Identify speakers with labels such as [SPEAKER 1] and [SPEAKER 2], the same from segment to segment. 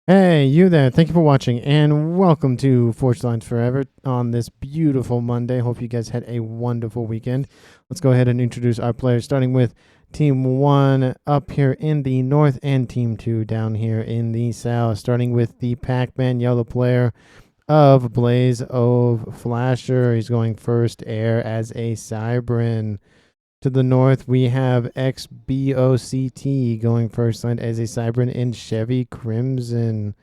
[SPEAKER 1] Hey, you there. Thank you for watching and welcome to Forged Lines Forever on this beautiful Monday. Hope you guys had a wonderful weekend. Let's go ahead and introduce our players, starting with Team 1 up here in the north and Team 2 down here in the south, starting with the Pac-Man yellow player of Blaze of Flasher. He's going first air as a Cybrin. To the north, we have XBOCT going first land as a Cybrin in Chevy Crimson.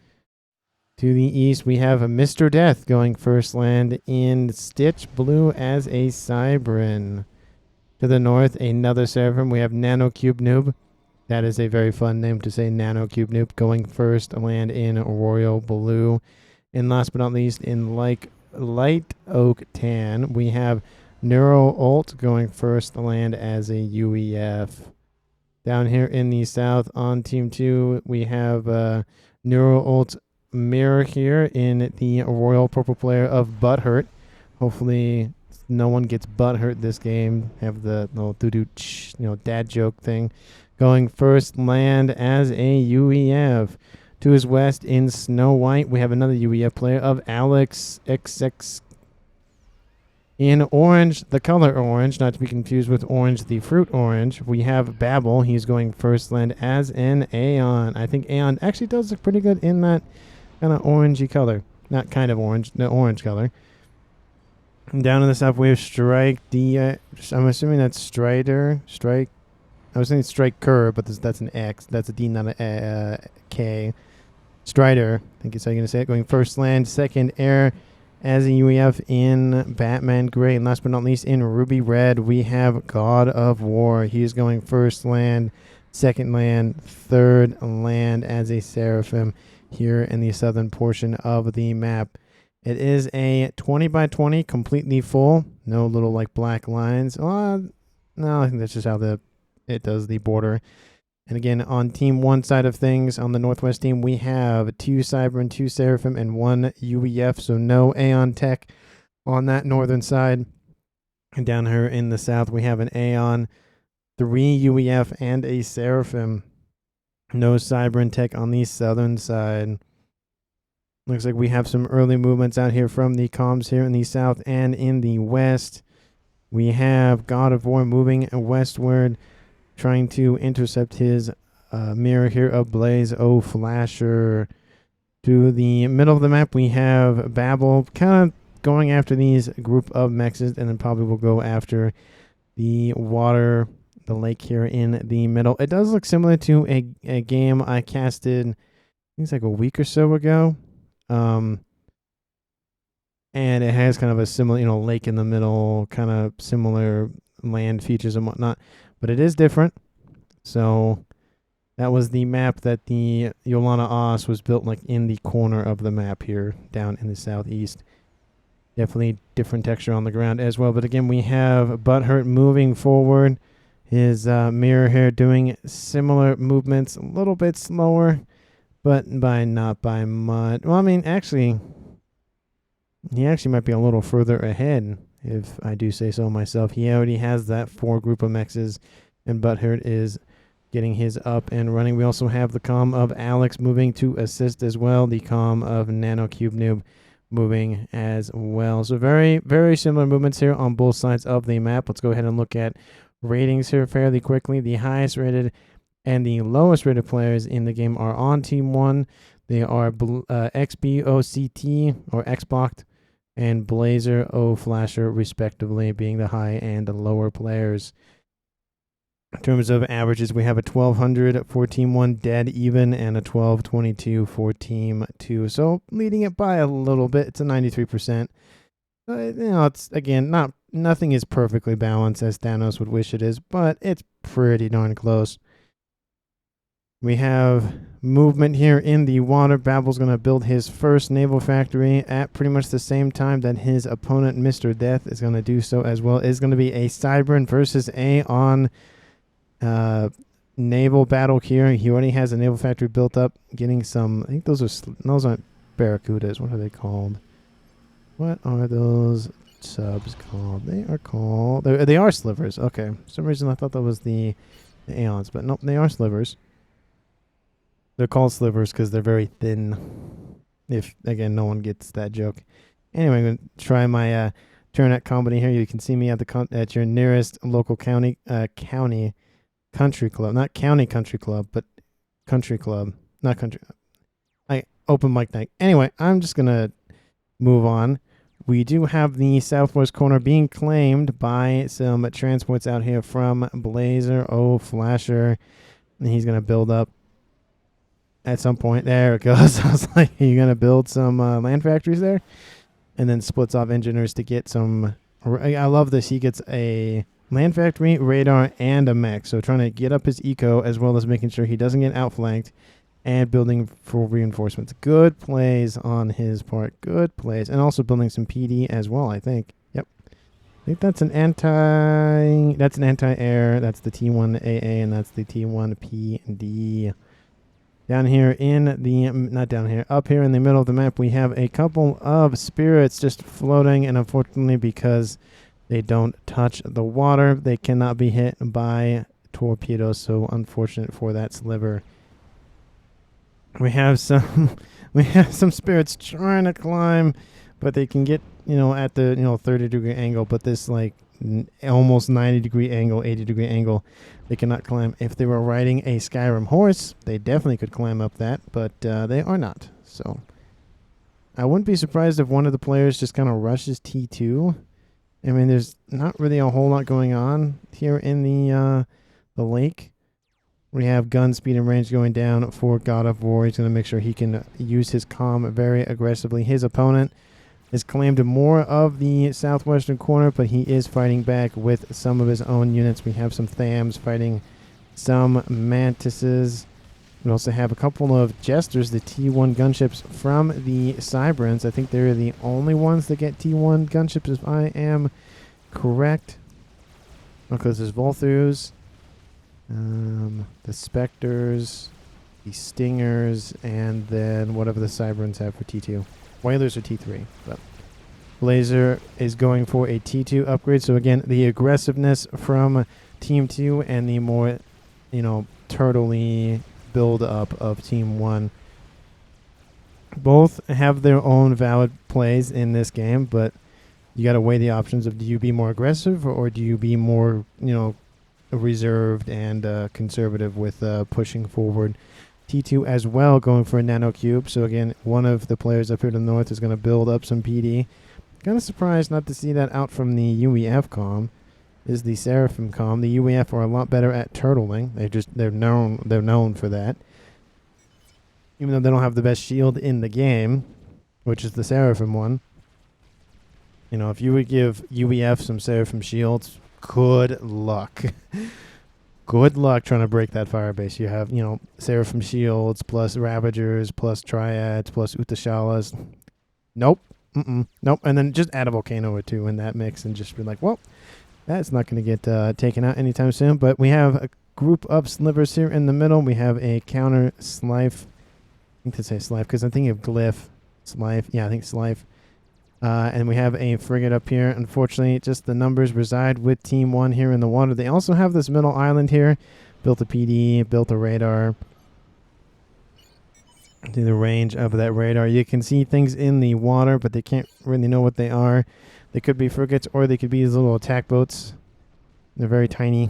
[SPEAKER 1] To the east, we have a Mr. Death going first land in Stitch Blue as a Cybrin. To the north, another Seraphim. We have Nanocube Noob. That is a very fun name to say, Nanocube Noob, going first land in Royal Blue. And last but not least, in Light Oak Tan, we have Neuro Ult going first land as a UEF. Down here in the south on Team 2, we have Neuro Ult Mirror here in the Royal Purple player of Butthurt. Hopefully no one gets butthurt this game. Have the little doo-doo dad joke thing. Going first land as a UEF. To his west in Snow White, we have another UEF player of Alex XX. In orange, the color orange, not to be confused with orange, the fruit orange, we have Babel. He's going first land as an Aeon. I think Aeon actually does look pretty good in that kind of orangey color. Not kind of orange, the orange color. And down in the south, we have Strike. I'm assuming that's Strider. Strike. I was saying Striker, but that's an X. That's a D, not a K. Strider, I think is how you're going to say it. Going first land, second air as a UEF in Batman Gray. And last but not least, in Ruby Red, we have God of War. He is going first land, second land, third land as a Seraphim here in the southern portion of the map. It is a 20 by 20, completely full. No little like black lines. No, I think that's just how it does the border. And again, on Team 1 side of things, on the Northwest team, we have 2 Cybrin, 2 Seraphim, and 1 UEF. So no Aeon Tech on that northern side. And down here in the south, we have an Aeon, 3 UEF, and a Seraphim. No Cybrin Tech on the southern side. Looks like we have some early movements out here from the comms here in the south and in the west. We have God of War moving westward, trying to intercept his mirror here of Blaze O Flasher. To the middle of the map, we have Babel kind of going after these group of mechs, and then probably will go after the water, the lake here in the middle. It does look similar to a game I casted, I think it's like a week or so ago. And it has kind of a similar, lake in the middle, kind of similar land features and whatnot. But it is different. So that was the map that the Yolana Os was built like in the corner of the map here down in the southeast. Definitely different texture on the ground as well. But again, we have Butthurt moving forward. His mirror here doing similar movements, a little bit slower, but not by much. Well, I mean, actually, he actually might be a little further ahead, if I do say so myself. He already has that 4 group of mexes, and Butthurt is getting his up and running. We also have the comm of Alex moving to assist as well. The comm of Nanocube Noob moving as well. So very, very similar movements here on both sides of the map. Let's go ahead and look at ratings here fairly quickly. The highest rated and the lowest rated players in the game are on Team 1. They are XBOCT or Xbox and Blazer O Flasher, respectively, being the high and the lower players. In terms of averages, we have a 1200 for Team 1 dead even and a 1222 for Team 2. So leading it by a little bit. It's a 93%. It's again nothing is perfectly balanced as Thanos would wish it is, but it's pretty darn close. We have movement here in the water. Babel's going to build his first naval factory at pretty much the same time that his opponent, Mr. Death, is going to do so as well. It's going to be a Cybrin versus Aeon naval battle here. He already has a naval factory built up, getting some, I think those aren't Barracudas. What are they called? What are those subs called? They are slivers. Okay. For some reason I thought that was the Aeons, but nope, they are slivers. They're called slivers because they're very thin. If, again, no one gets that joke. Anyway, I'm going to try my turn at comedy here. You can see me at the at your nearest local county country club. Not county country club, but country club. Not country. Open mic night. Anyway, I'm just going to move on. We do have the southwest corner being claimed by some transports out here from Blazer. Oh, Flasher. And he's going to build up at some point. There it goes. I was like, are you going to build some land factories there? And then splits off engineers to get some. I love this. He gets a land factory, radar, and a mech. So trying to get up his eco as well as making sure he doesn't get outflanked. And building for reinforcements. Good plays on his part. Good plays. And also building some PD as well, I think. Yep. I think that's an anti-air. That's the T1AA, and that's the T1PD. Down here in the, not down here, up here in the middle of the map, we have a couple of spirits just floating. And unfortunately, because they don't touch the water, they cannot be hit by torpedoes. So unfortunate for that sliver. We have some spirits trying to climb, but they can get, at the 30-degree angle, but this almost 90-degree angle, 80-degree angle, they cannot climb. If they were riding a Skyrim horse, they definitely could climb up that, but they are not. So I wouldn't be surprised if one of the players just kind of rushes T2. I mean, there's not really a whole lot going on here in the lake. We have gun speed and range going down for God of War. He's going to make sure he can use his comm very aggressively. His opponent has claimed more of the southwestern corner, but he is fighting back with some of his own units. We have some Thams fighting some Mantises. We also have a couple of Jesters, the T1 gunships from the Cyberns. I think they're the only ones that get T1 gunships, if I am correct. Because there's Volthus. The Spectres, the Stingers, and then whatever the Cyberns have for T2. Whalers are T3, but Blazer is going for a T2 upgrade. So again, the aggressiveness from Team 2 and the more, turtle-y build-up of Team 1. Both have their own valid plays in this game, but you got to weigh the options of, do you be more aggressive or do you be more, reserved and conservative with pushing forward. T2 as well going for a nano cube. So again, one of the players up here to the north is going to build up some PD. Kind of surprised not to see that out from the UEF comm. Is the Seraphim comm. The UEF are a lot better at turtling. They're known for that. Even though they don't have the best shield in the game, which is the Seraphim one. If you would give UEF some Seraphim shields, good luck. Good luck trying to break that firebase. You have, Seraphim shields plus Ravagers plus Triads plus Utashalas. Nope. Nope. And then just add a Volcano or two in that mix and just be like, well, that's not going to get taken out anytime soon. But we have a group of slivers here in the middle. We have a counter Slife. I think to say Slife because I'm thinking of Glyph. Slife. Yeah, I think Slife. And we have a frigate up here. Unfortunately, just the numbers reside with Team 1 here in the water. They also have this middle island here. Built a PD, built a radar. See the range of that radar. You can see things in the water, but they can't really know what they are. They could be frigates or they could be these little attack boats. They're very tiny.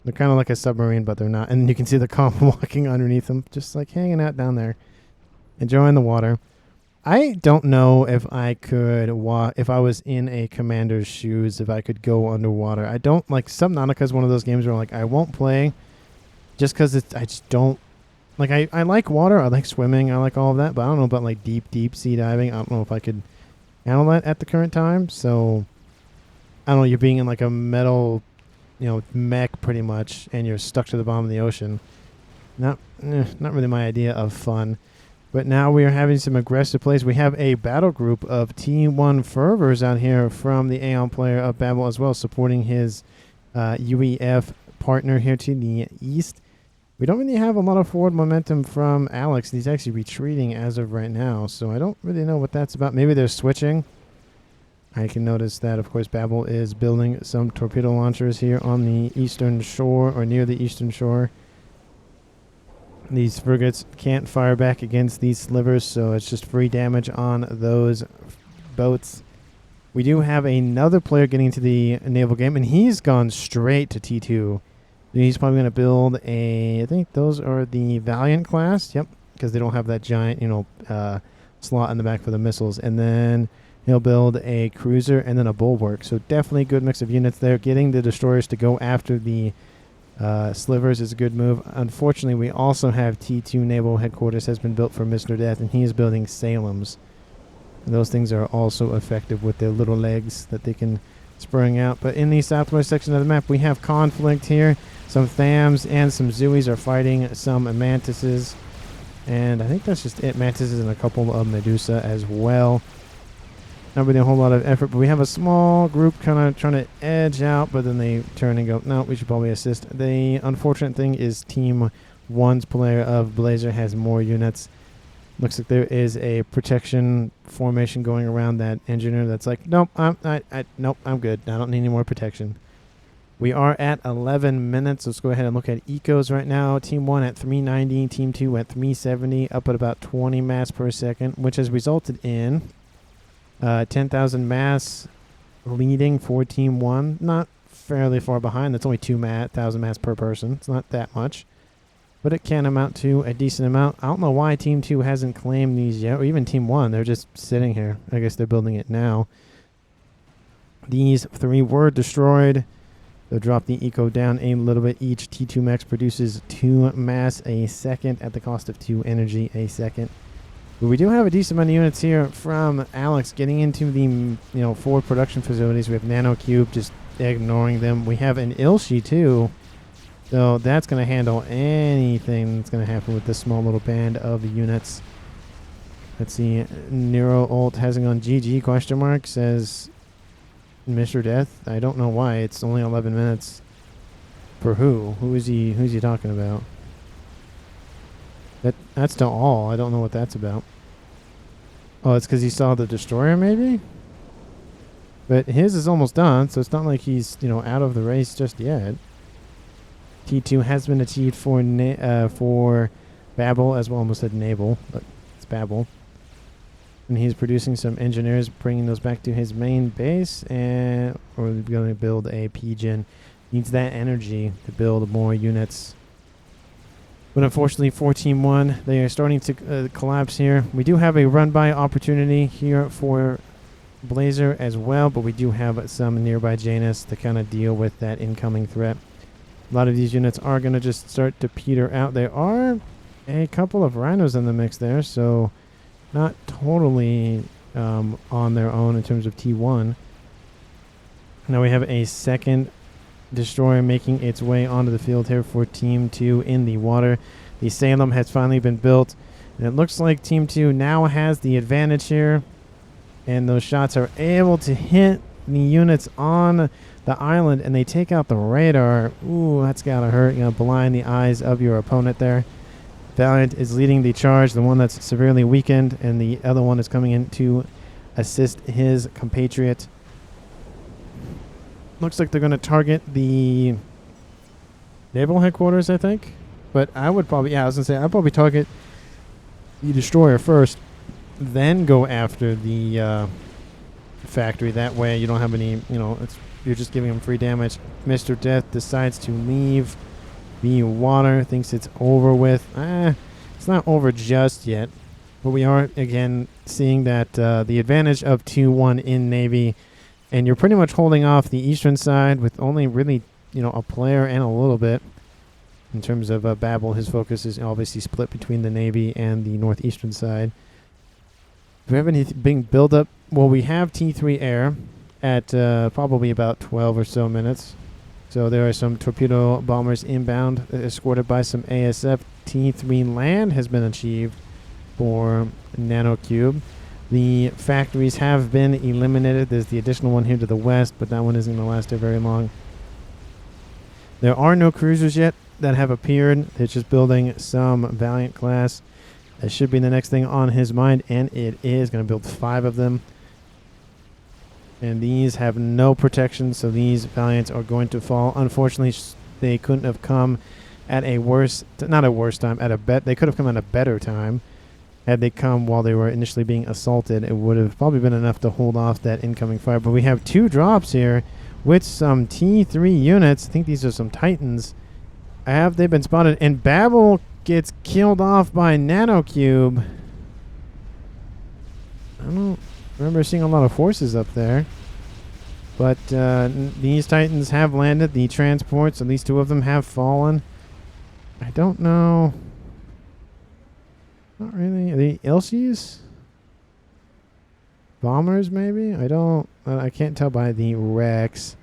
[SPEAKER 1] They're kind of like a submarine, but they're not. And you can see the comm walking underneath them, just like hanging out down there, enjoying the water. I don't know if I could if I was in a commander's shoes, if I could go underwater. I don't like Subnautica is one of those games where I won't play just because I just don't like. I like water. I like swimming. I like all of that, but I don't know about deep sea diving. I don't know if I could handle that at the current time. So I don't know. You're being in a metal, mech pretty much, and you're stuck to the bottom of the ocean. Not really my idea of fun. But now we are having some aggressive plays. We have a battle group of T1 Fervors out here from the Aeon player of Babel as well, supporting his UEF partner here to the east. We don't really have a lot of forward momentum from Alex. He's actually retreating as of right now, so I don't really know what that's about. Maybe they're switching. I can notice that, of course, Babel is building some torpedo launchers here on the eastern shore or near the eastern shore. These frigates can't fire back against these slivers, so it's just free damage on those boats. We do have another player getting into the naval game, and he's gone straight to T2. He's probably going to build I think those are the Valiant class. Yep, because they don't have that giant, slot in the back for the missiles. And then he'll build a cruiser and then a bulwark. So definitely a good mix of units there. Getting the destroyers to go after the slivers is a good move. Unfortunately, we also have T2 Naval Headquarters has been built for Mr. Death, and he is building Salems. And those things are also effective with their little legs that they can spring out. But in the southwest section of the map, we have conflict here. Some Thams and some Zooies are fighting some Mantises. And I think that's just it. Mantises and a couple of Medusa as well. Not really a whole lot of effort, but we have a small group kind of trying to edge out, but then they turn and go, no, we should probably assist. The unfortunate thing is Team 1's player of Blazer has more units. Looks like there is a protection formation going around that engineer that's like, nope, nope, I'm good. I don't need any more protection. We are at 11 minutes. Let's go ahead and look at ecos right now. Team 1 at 390, Team 2 at 370, up at about 20 mass per second, which has resulted in 10,000 mass leading for Team 1. Not fairly far behind. That's only 2,000 mass per person. It's not that much, but it can amount to a decent amount. I don't know why Team 2 hasn't claimed these yet, or even Team 1. They're just sitting here. I guess they're building it now. These 3 were destroyed. They'll drop the eco down a little bit. Each T2 Mechs produces 2 mass a second at the cost of 2 energy a second. But we do have a decent amount of units here from Alex getting into the forward production facilities. We have Nanocube just ignoring them. We have an Ilshi too. So that's going to handle anything that's going to happen with this small little band of units. Let's see. Nero Ult hasn't gone GG question mark says Mr. Death. I don't know why. It's only 11 minutes. For who? Who's he talking about? That's to all. I don't know what that's about. Oh, it's because he saw the destroyer maybe? But his is almost done, so it's not like he's, out of the race just yet. T2 has been achieved for Babel as well. Almost said Naval, but it's Babel. And he's producing some engineers, bringing those back to his main base, or we're going to build a Pigeon. Needs that energy to build more units. But unfortunately for Team 1, they are starting to collapse here. We do have a run-by opportunity here for Blazer as well, but we do have some nearby Janus to kind of deal with that incoming threat. A lot of these units are going to just start to peter out. There are a couple of Rhinos in the mix there, so not totally on their own in terms of T1. Now we have a second destroyer making its way onto the field here for Team 2 in the water. The Salem has finally been built, and it looks like Team 2 now has the advantage here, and those shots are able to hit the units on the island, and they take out the radar. Ooh, that's gotta hurt. You're gonna blind the eyes of your opponent there. Valiant is leading the charge, the one that's severely weakened, and the other one is coming in to assist his compatriot. Looks like they're going to target the naval headquarters, I think. But I would probably, I was going to say, I'd probably target the destroyer first, then go after the factory. That way you don't have any, you're just giving them free damage. Mr. Death decides to leave the water, thinks it's over with. It's not over just yet. But we are, again, seeing that the advantage of 2-1 in Navy. And you're pretty much holding off the eastern side with only really, a player and a little bit. In terms of Babel, his focus is obviously split between the Navy and the northeastern side. Do we have anything build up? Well, we have T3 Air at probably about 12 or so minutes. So there are some torpedo bombers inbound, escorted by some ASF. T3 Land has been achieved for Nanocube. The factories have been eliminated. There's the additional one here to the west, but that one isn't going to last very long. There are no cruisers yet that have appeared. They're just building some Valiant class. That should be the next thing on his mind, and it is going to build 5 of them. And these have no protection, so these Valiants are going to fall. Unfortunately, they couldn't have come at a worse, not a worse time, they could have come at a better time. Had they come while they were initially being assaulted, it would have probably been enough to hold off that incoming fire. But we have 2 drops here with some T3 units. I think these are some Titans. Have they been spotted? And Babel gets killed off by Nanocube. I don't remember seeing a lot of forces up there. But these Titans have landed. The transports, at least 2 of them, have fallen. I don't know. Not really. Are they Ilshis? Bombers, maybe? I can't tell by the wrecks.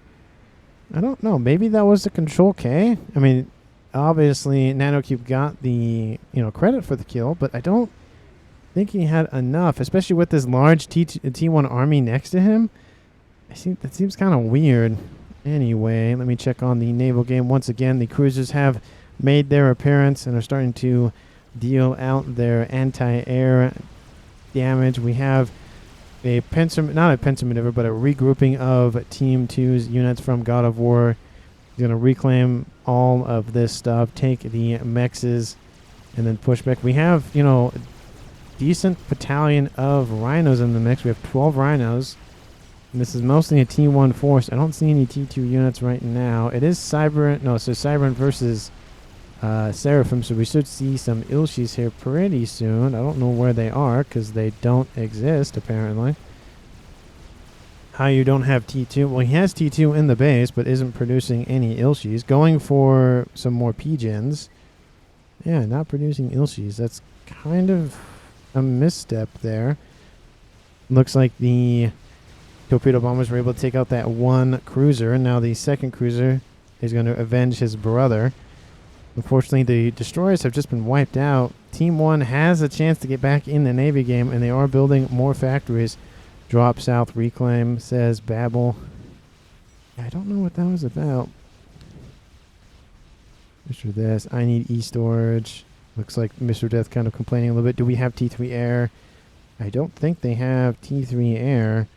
[SPEAKER 1] I don't know. Maybe that was the Control K? I mean, obviously, Nanocube got the, credit for the kill, but I don't think he had enough, especially with this large T1 army next to him. That seems kind of weird. Anyway, let me check on the naval game. Once again, the cruisers have made their appearance and are starting to deal out their anti-air damage. We have not a pincer maneuver, but a regrouping of Team 2's units from God of War. He's going to reclaim all of this stuff, take the mexes, and then push back. We have, a decent battalion of rhinos in the mix. We have 12 rhinos. And this is mostly a T1 force. I don't see any T2 units right now. It is Cybran versus Seraphim, so we should see some Ilshis here pretty soon. I don't know where they are because they don't exist, apparently. How you don't have T2? Well, he has T2 in the base, but isn't producing any Ilshis. Going for some more Pigeons. Yeah, not producing Ilshis. That's kind of a misstep there. Looks like the torpedo bombers were able to take out that 1 cruiser, and now the 2nd cruiser is going to avenge his brother. Unfortunately, the destroyers have just been wiped out. Team 1 has a chance to get back in the Navy game, and they are building more factories. Drop south, reclaim, says Babel. I don't know what that was about. Mr. This, I need E-storage. Looks like Mr. Death kind of complaining a little bit. Do we have T3 air? I don't think they have T3 air.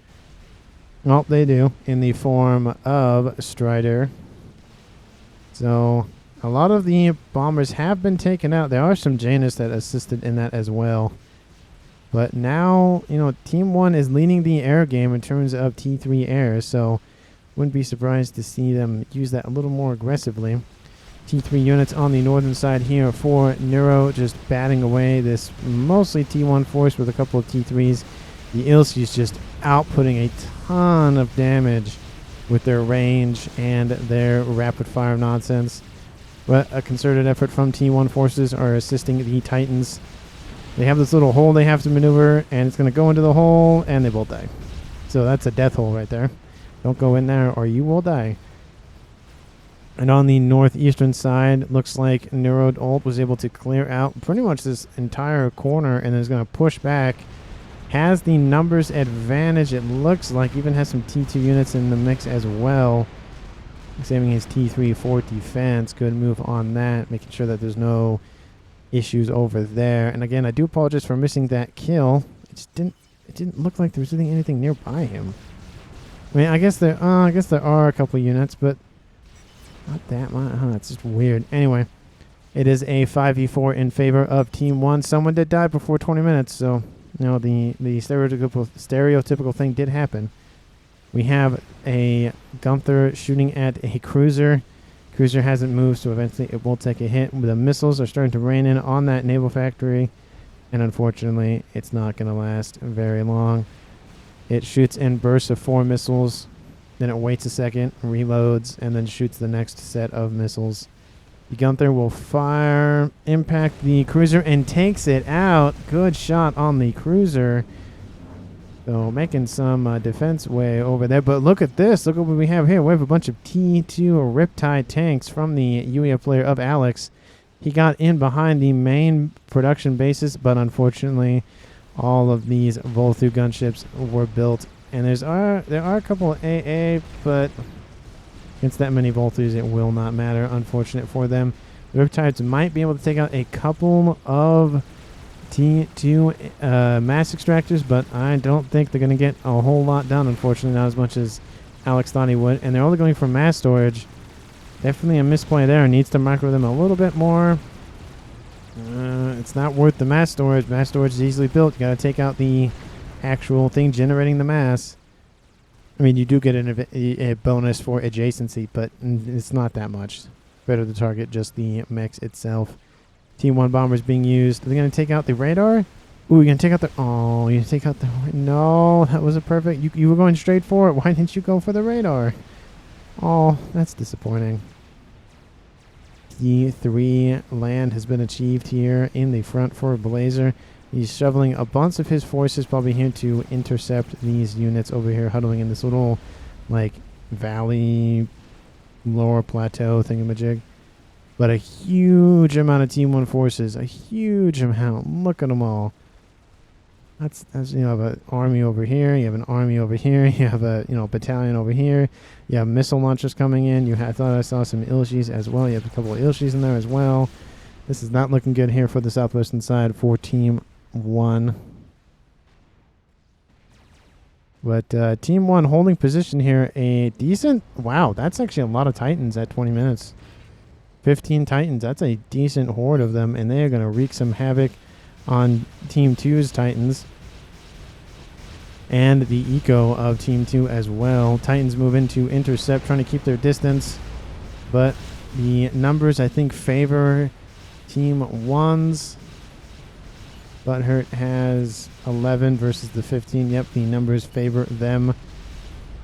[SPEAKER 1] Well, they do, in the form of Strider. So a lot of the bombers have been taken out. There are some Janus that assisted in that as well. But now, Team 1 is leading the air game in terms of T3 air, so wouldn't be surprised to see them use that a little more aggressively. T3 units on the northern side here for Neuro, just batting away this mostly T1 force with a couple of T3s. The Ilshis just outputting a ton of damage with their range and their rapid fire nonsense. But a concerted effort from T1 forces are assisting the Titans. They have this little hole they have to maneuver, and it's going to go into the hole, and they both die. So that's a death hole right there. Don't go in there, or you will die. And on the northeastern side, looks like Neuro Ult was able to clear out pretty much this entire corner, and is going to push back. Has the numbers advantage, it looks like. Even has some T2 units in the mix as well. Saving his T3 for defense. Good move on that. Making sure that there's no issues over there. And again, I do apologize for missing that kill. It didn't look like there was anything nearby him. I mean, I guess there are a couple units, but not that much. It's just weird. Anyway, it is a 5v4 in favor of Team 1. Someone did die before 20 minutes, so the stereotypical thing did happen. We have a Gunther shooting at a cruiser. Cruiser hasn't moved, so eventually it will take a hit. The missiles are starting to rain in on that naval factory, and unfortunately, it's not going to last very long. It shoots in bursts of 4 missiles, then it waits a second, reloads, and then shoots the next set of missiles. The Gunther will fire, impact the cruiser, and takes it out. Good shot on the cruiser. So making some defense way over there. But look at this. Look at what we have here. We have a bunch of T2 Riptide tanks from the UEF player of Alex. He got in behind the main production bases, but unfortunately all of these Volthu gunships were built. And there are a couple of AA, but against that many Volthus it will not matter. Unfortunate for them. The Riptides might be able to take out a couple of T2 mass extractors, but I don't think they're going to get a whole lot done, unfortunately, not as much as Alex thought he would. And they're only going for mass storage. Definitely a misplay there. Needs to micro them a little bit more. It's not worth the mass storage. Mass storage is easily built. You got to take out the actual thing generating the mass. I mean, you do get a bonus for adjacency, but it's not that much. Better to target just the mechs itself. Team 1 bombers being used. Are they going to take out the radar? Ooh, you're going to take out the... Oh, you take out the... No, that was a perfect... You were going straight for it. Why didn't you go for the radar? Oh, that's disappointing. T3 land has been achieved here in the front for Blazer. He's shoveling a bunch of his forces probably here to intercept these units over here huddling in this little, like, valley, lower plateau thingamajig. But a huge amount of Team 1 forces. A huge amount. Look at them all. That's you have an army over here. You have an army over here. You have a battalion over here. You have missile launchers coming in. I thought I saw some Ilshis as well. You have a couple of Ilshis in there as well. This is not looking good here for the southwestern side for Team 1. But Team 1 holding position here. A decent... Wow, that's actually a lot of Titans at 20 minutes. 15 Titans. That's a decent horde of them. And they are going to wreak some havoc on Team 2's Titans. And the eco of Team 2 as well. Titans move in to intercept, trying to keep their distance. But the numbers, I think, favor Team 1's. Butthurt has 11 versus the 15. Yep, the numbers favor them.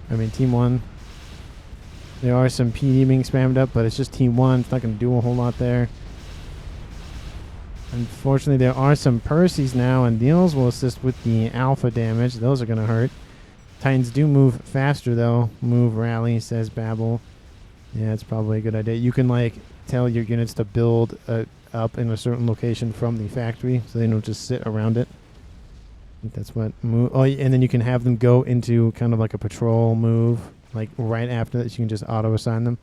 [SPEAKER 1] I mean, Team 1. There are some PD being spammed up, but it's just Team 1. It's not going to do a whole lot there. Unfortunately, there are some Percys now, and those will assist with the alpha damage. Those are going to hurt. Titans do move faster, though. Move rally, says Babel. Yeah, it's probably a good idea. You can, like, tell your units to build up in a certain location from the factory, so they don't just sit around it. I think that's what move. Oh, and then you can have them go into kind of like a patrol move, like right after that. So you can just auto-assign them.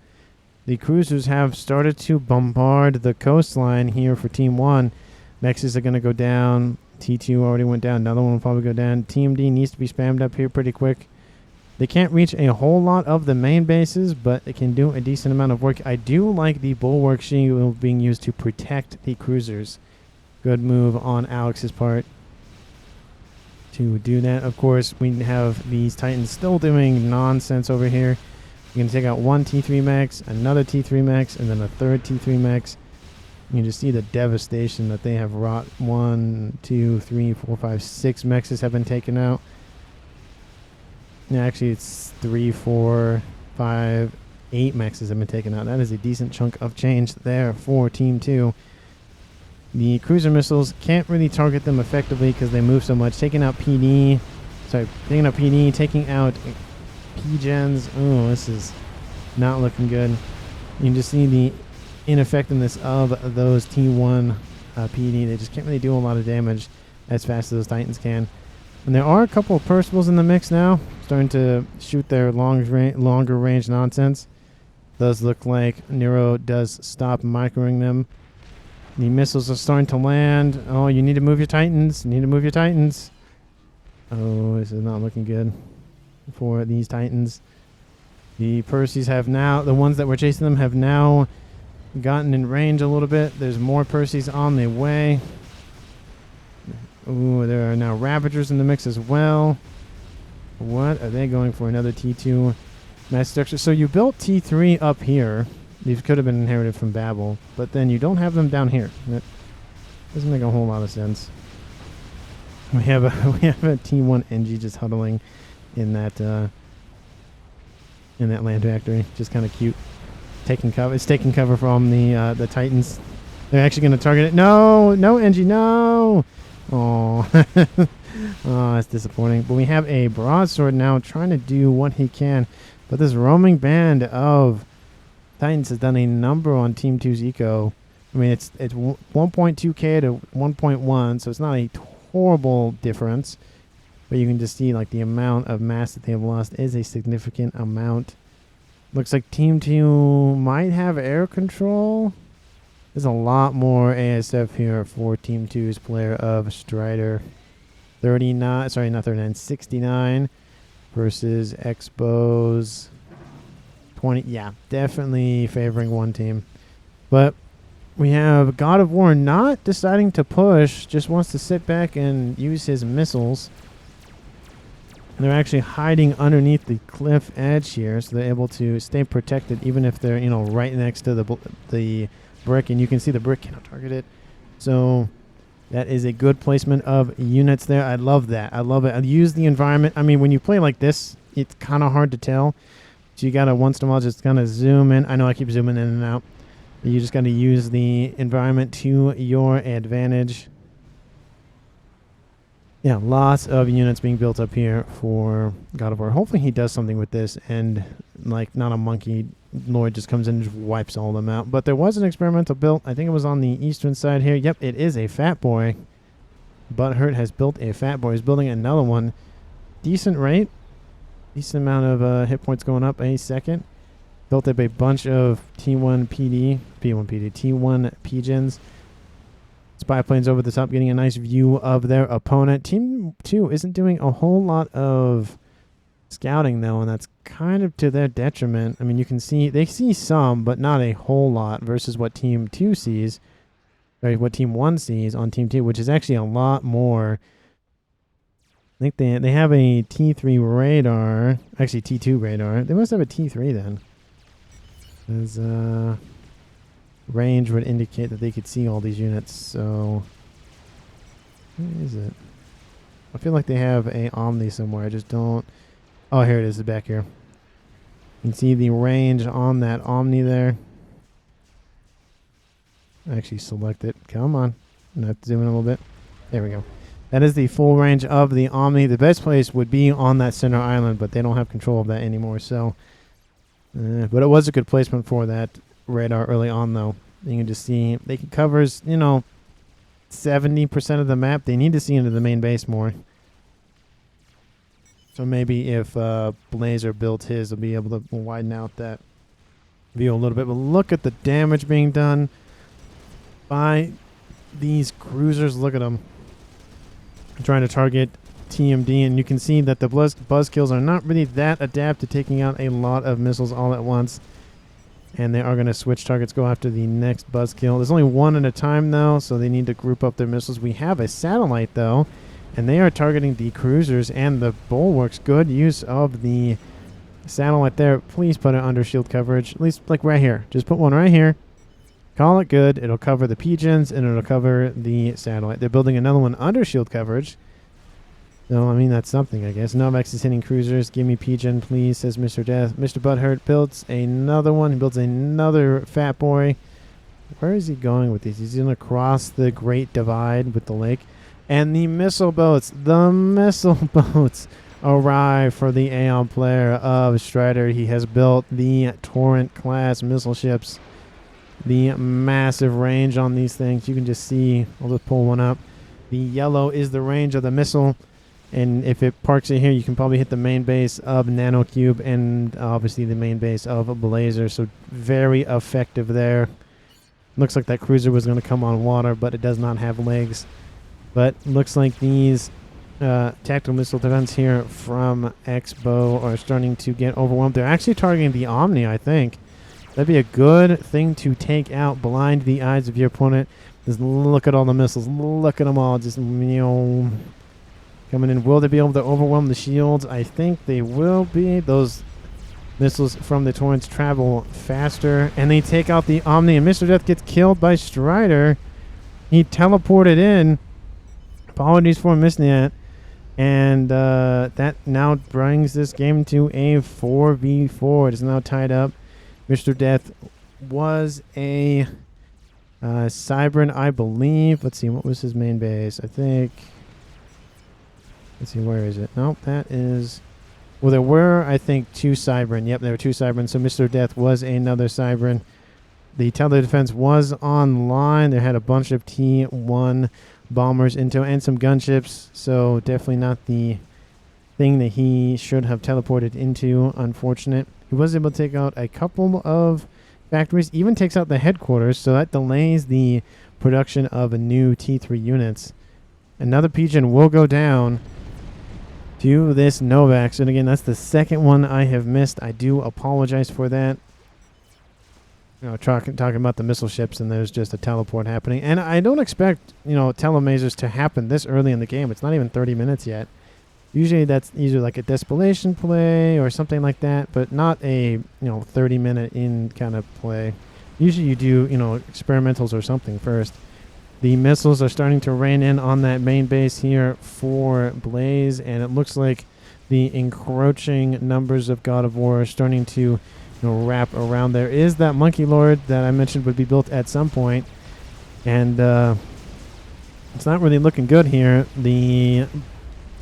[SPEAKER 1] The cruisers have started to bombard the coastline here for Team 1. Mexes are going to go down. T2 already went down. Another one will probably go down. Team D needs to be spammed up here pretty quick. They can't reach a whole lot of the main bases, but they can do a decent amount of work. I do like the bulwark shield being used to protect the cruisers. Good move on Alex's part to do that. Of course, we have these Titans still doing nonsense over here. You're going to take out one T3 Mechs, another T3 Mechs, and then a third T3 Mechs. You can just see the devastation that they have wrought. 1, 2, 3, 4, 5, 6 Mexes have been taken out. Yeah, actually, it's 3, 4, 5, 8 Mexes have been taken out. That is a decent chunk of change there for Team 2. The cruiser missiles can't really target them effectively because they move so much. Taking out PD, taking out P-gens. Oh, this is not looking good. You can just see the ineffectiveness of those T1 PD. They just can't really do a lot of damage as fast as those Titans can. And there are a couple of Percivals in the mix now, starting to shoot their longer range nonsense. Does look like Nero does stop microing them. The missiles are starting to land. Oh, you need to move your Titans. You need to move your Titans. Oh, this is not looking good for these Titans. The Percys have now, the ones that were chasing them have now gotten in range a little bit. There's more Percys on the way. Ooh, there are now Ravagers in the mix as well. What are they going for? Another T2 mass structure. So you built T3 up here. These could have been inherited from Babel, but then you don't have them down here. That doesn't make a whole lot of sense. We have a T1 NG just huddling in that land factory. Just kind of cute. Taking cover. It's taking cover from the Titans. They're actually going to target it. No, NG, no. Oh, oh, that's disappointing. But we have a broadsword now trying to do what he can. But this roaming band of Titans has done a number on Team 2's eco. I mean, it's 1.2k to 1.1, so it's not a horrible difference. But you can just see like the amount of mass that they have lost is a significant amount. Looks like Team 2 might have air control. There's a lot more ASF here for Team 2's player of Strider. 69 versus Expo's 20. Yeah, definitely favoring one team. But we have God of War not deciding to push, just wants to sit back and use his missiles. And they're actually hiding underneath the cliff edge here, so they're able to stay protected even if they're, right next to the brick, and you can see the brick cannot target it. So that is a good placement of units there. I love that. I love it. I use the environment. I mean, when you play like this, it's kind of hard to tell. So you got to once in a while just kind of zoom in. I know I keep zooming in and out. You just got to use the environment to your advantage. Yeah, lots of units being built up here for God of War. Hopefully he does something with this and, like, not a monkey lord just comes in and just wipes all of them out. But there was an experimental build. I think it was on the eastern side here. Yep, it is a Fat Boy. Butthurt has built a Fat Boy. He's building another one. Decent rate. Decent amount of hit points going up a second. Built up a bunch of T1 Pigeons. Spy planes over the top, getting a nice view of their opponent. Team 2 isn't doing a whole lot of scouting, though, and that's kind of to their detriment. I mean, you can see, they see some, but not a whole lot versus what Team 2 sees, or what Team 1 sees on Team 2, which is actually a lot more. I think they have a T3 radar, actually T2 radar. They must have a T3 then. Because range would indicate that they could see all these units, so where is it? I feel like they have a Omni somewhere. I just don't. Oh, here it is, back here. You can see the range on that Omni there. Actually select it. Come on. I'm gonna have to zoom in a little bit. There we go. That is the full range of the Omni. The best place would be on that center island, but they don't have control of that anymore, so but it was a good placement for that radar early on, though. You can just see they can covers 70% of the map. They need to see into the main base more. So maybe if Blazer built his, they'll be able to widen out that view a little bit. But look at the damage being done by these cruisers. Look at them trying to target TMD, and you can see that the buzz kills are not really that adept to taking out a lot of missiles all at once. And they are going to switch targets, go after the next buzzkill. There's only one at a time, though, so they need to group up their missiles. We have a satellite, though, and they are targeting the cruisers and the bulwarks. Good use of the satellite there. Please put it under shield coverage, at least like right here. Just put one right here. Call it good. It'll cover the pigeons, and it'll cover the satellite. They're building another one under shield coverage. So, I mean, that's something, I guess. Novex is hitting cruisers. Give me Pigeon, please, says Mr. Death. Mr. Butthurt builds another one. He builds another Fat Boy. Where is he going with these? He's going to cross the Great Divide with the lake. And the missile boats. The missile boats arrive for the Aeon player of Strider. He has built the Torrent-class missile ships. The massive range on these things. You can just see. I'll just pull one up. The yellow is the range of the missile. And if it parks it here, you can probably hit the main base of Nanocube and obviously the main base of Blazer. So very effective there. Looks like that cruiser was going to come on water, but it does not have legs. But looks like these tactical missile defense here from Expo are starting to get overwhelmed. They're actually targeting the Omni, I think. That'd be a good thing to take out, blind the eyes of your opponent. Just look at all the missiles. Look at them all. Just coming in. Will they be able to overwhelm the shields? I think they will be. Those missiles from the Torrents travel faster. And they take out the Omni. And Mr. Death gets killed by Strider. He teleported in. Apologies for missing that. And that now brings this game to a 4v4. It is now tied up. Mr. Death was a Cybran, I believe. Let's see, what was his main base? I think... Let's see, where is it? Nope, that is... Well, there were, I think, 2 Cybran. Yep, there were 2 Cybran. So Mr. Death was another Cybran. The tele-defense was online. They had a bunch of T1 bombers into and some gunships. So definitely not the thing that he should have teleported into. Unfortunate. He was able to take out a couple of factories. Even takes out the headquarters. So that delays the production of a new T3 units. Another Pigeon will go down. to this Novax. And again, that's the second one I have missed. I do apologize for that. You know, talking about the missile ships, and there's just a teleport happening. And I don't expect, you know, telemasers to happen this early in the game. It's not even 30 minutes yet. Usually that's either like a Despolation play or something like that, but not a, you know, 30-minute in kind of play. Usually you do, you know, experimentals or something first. The missiles are starting to rain in on that main base here for Blaze, and it looks like the encroaching numbers of God of War are starting to, you know, wrap around. There is that Monkey Lord that I mentioned would be built at some point, and it's not really looking good here. The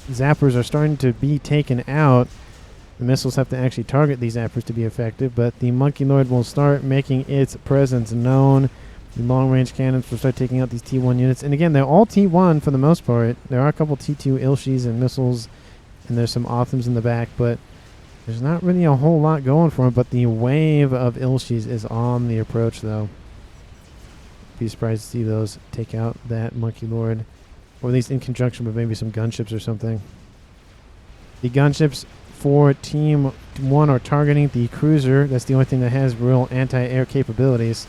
[SPEAKER 1] zappers are starting to be taken out. The missiles have to actually target these zappers to be effective, but the Monkey Lord will start making its presence known. The long-range cannons will start taking out these T1 units. And again, they're all T1 for the most part. There are a couple T2 Ilshis and missiles, and there's some Othams in the back, but there's not really a whole lot going for them. But the wave of Ilshis is on the approach, though. Be surprised to see those take out that Monkey Lord, or at least in conjunction with maybe some gunships or something. The gunships for Team 1 are targeting the cruiser. That's the only thing that has real anti-air capabilities.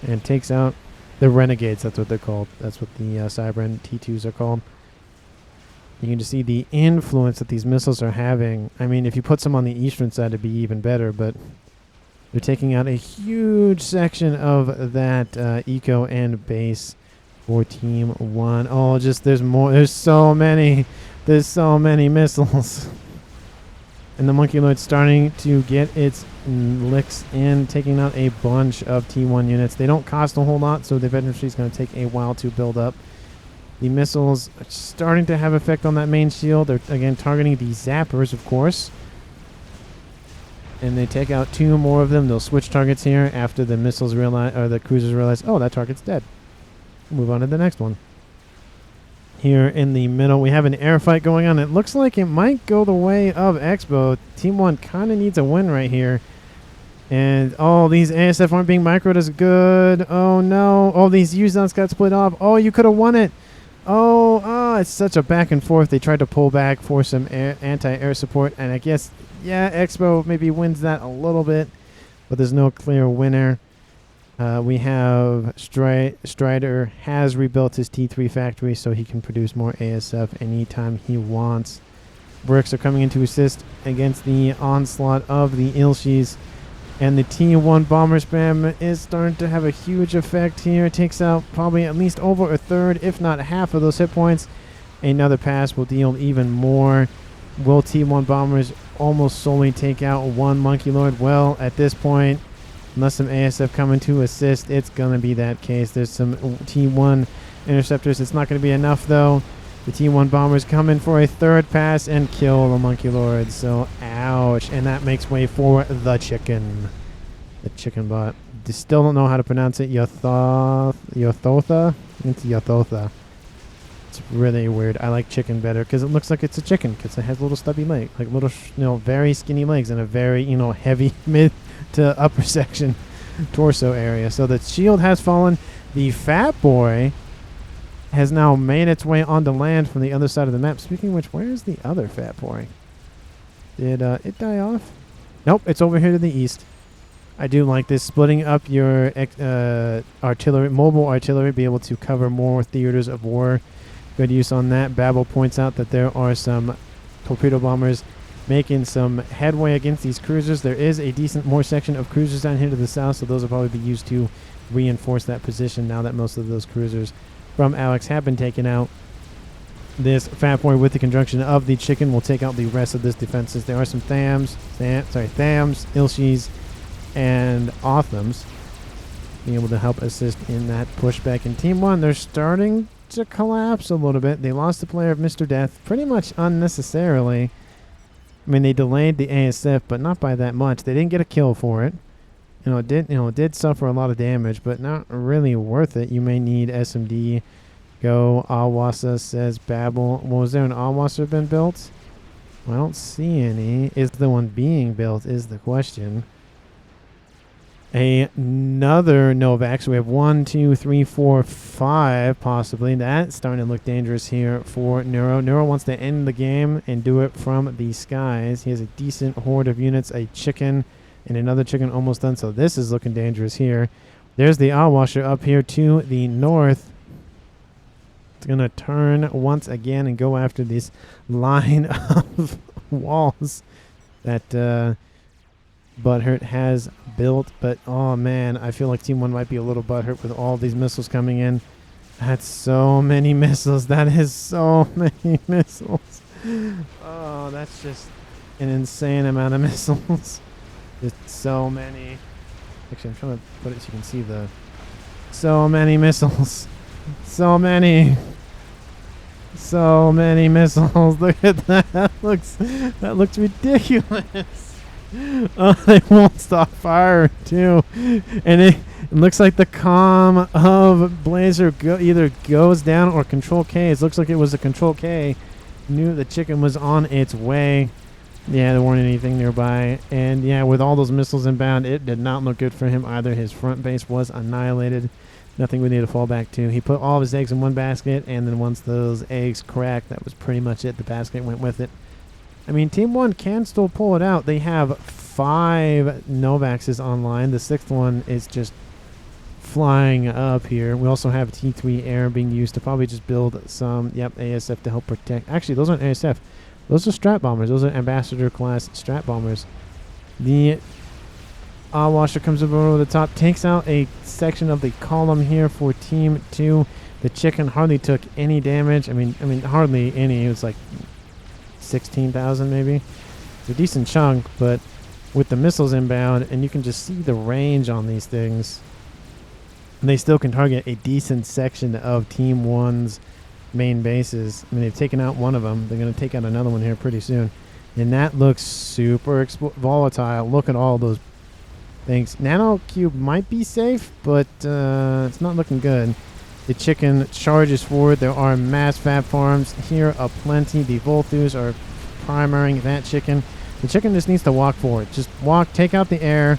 [SPEAKER 1] And takes out the Renegades. That's what they're called. That's what the Cybran T2s are called. You can just see the influence that these missiles are having. I mean, if you put some on the eastern side, it'd be even better, but they're taking out a huge section of that eco and base for Team 1. Oh, just there's more. There's so many. There's so many missiles. And the Monkey Lord's starting to get its licks in, taking out a bunch of T1 units. They don't cost a whole lot, so the infantry is going to take a while to build up. The missiles are starting to have effect on that main shield. They're, again, targeting the zappers, of course. And they take out 2 more of them. They'll switch targets here after the missiles realize, or the cruisers realize, oh, that target's dead. Move on to the next one. Here in the middle, we have an air fight going on. It looks like it might go the way of Expo. Team 1 kind of needs a win right here. And, oh, these ASF aren't being microed as good. Oh, no. Oh, these Uzons got split off. Oh, you could have won it. Oh, it's such a back and forth. They tried to pull back for some anti-air support. And I guess, yeah, Expo maybe wins that a little bit. But there's no clear winner. We have Strider has rebuilt his T3 factory so he can produce more ASF anytime he wants. Bricks are coming in to assist against the onslaught of the Ilshis. And the T1 bomber spam is starting to have a huge effect here. It takes out probably at least over a third, if not half of those hit points. Another pass will deal even more. Will T1 bombers almost solely take out one Monkey Lord? Well, at this point, unless some ASF coming to assist, it's going to be that case. There's some T1 interceptors. It's not going to be enough, though. The T1 bombers come in for a third pass and kill the Monkey Lord. So, ouch. And that makes way for the chicken. The chicken bot. Still don't know how to pronounce it. Yothotha? It's Yothotha. It's really weird. I like chicken better because it looks like it's a chicken because it has little stubby legs. Like little, very skinny legs and a very, heavy mid to upper section torso area. So the shield has fallen. The Fat Boy has now made its way onto land from the other side of the map. Speaking of which, where is the other Fat Boy? Did it die off? Nope, it's over here to the east. I do like this, splitting up your artillery, mobile artillery, be able to cover more theaters of war. Good use on that. Babel points out that there are some torpedo bombers making some headway against these cruisers. There is a decent more section of cruisers down here to the south, so those will probably be used to reinforce that position now that most of those cruisers from Alex have been taken out. This Fat Boy with the conjunction of the chicken will take out the rest of this defenses. There are some Thams, Ilshis, and Othams being able to help assist in that pushback. In Team 1, they're starting to collapse a little bit. They lost the player of Mr. Death pretty much unnecessarily. I mean, they delayed the ASF, but not by that much. They didn't get a kill for it. It did suffer a lot of damage, but not really worth it. You may need SMD. Go. Awasa says Babel. Well, was there an Awasa been built? Well, I don't see any. Is the one being built is the question. Another Novax. We have 1, 2, 3, 4, 5 possibly. That's starting to look dangerous here for Neuro. Neuro wants to end the game and do it from the skies. He has a decent horde of units, a chicken and another chicken almost done. So this is looking dangerous here. There's the Owlwasher up here to the north. It's going to turn once again and go after this line of walls that Butthurt has built. But oh man, I feel like Team 1 might be a little butthurt with all these missiles coming in. That's so many missiles. That is so many missiles. Oh, that's just an insane amount of missiles. Just so many. Actually, I'm trying to put it so you can see the... So many missiles. So many. So many missiles. Look at that. That looks ridiculous. Oh, they won't stop firing too. And it looks like the comm of Blazer either goes down or Control K. It looks like it was a Control K. Knew the chicken was on its way. Yeah, there weren't anything nearby. And yeah, with all those missiles inbound, it did not look good for him either. His front base was annihilated. Nothing we need to fall back to. He put all of his eggs in one basket, and then once those eggs cracked, that was pretty much it. The basket went with it. I mean, Team 1 can still pull it out. They have 5 Novaxes online. The 6th one is just flying up here. We also have T3 air being used to probably just build some, ASF to help protect. Actually, those aren't ASF. Those are strat bombers. Those are ambassador class strat bombers. The Owlwasher comes over the top, takes out a section of the column here for Team 2. The chicken hardly took any damage. I mean hardly any. It was like 16,000 maybe. It's a decent chunk, but with the missiles inbound, and you can just see the range on these things, and they still can target a decent section of Team 1's main bases. I mean, they've taken out one of them. They're going to take out another one here pretty soon. And that looks super volatile. Look at all those things. Nano Cube might be safe, but it's not looking good. The chicken charges forward. There are mass FAF farms here aplenty. The Volthus are primaring that chicken. The chicken just needs to walk forward. Just walk, take out the air.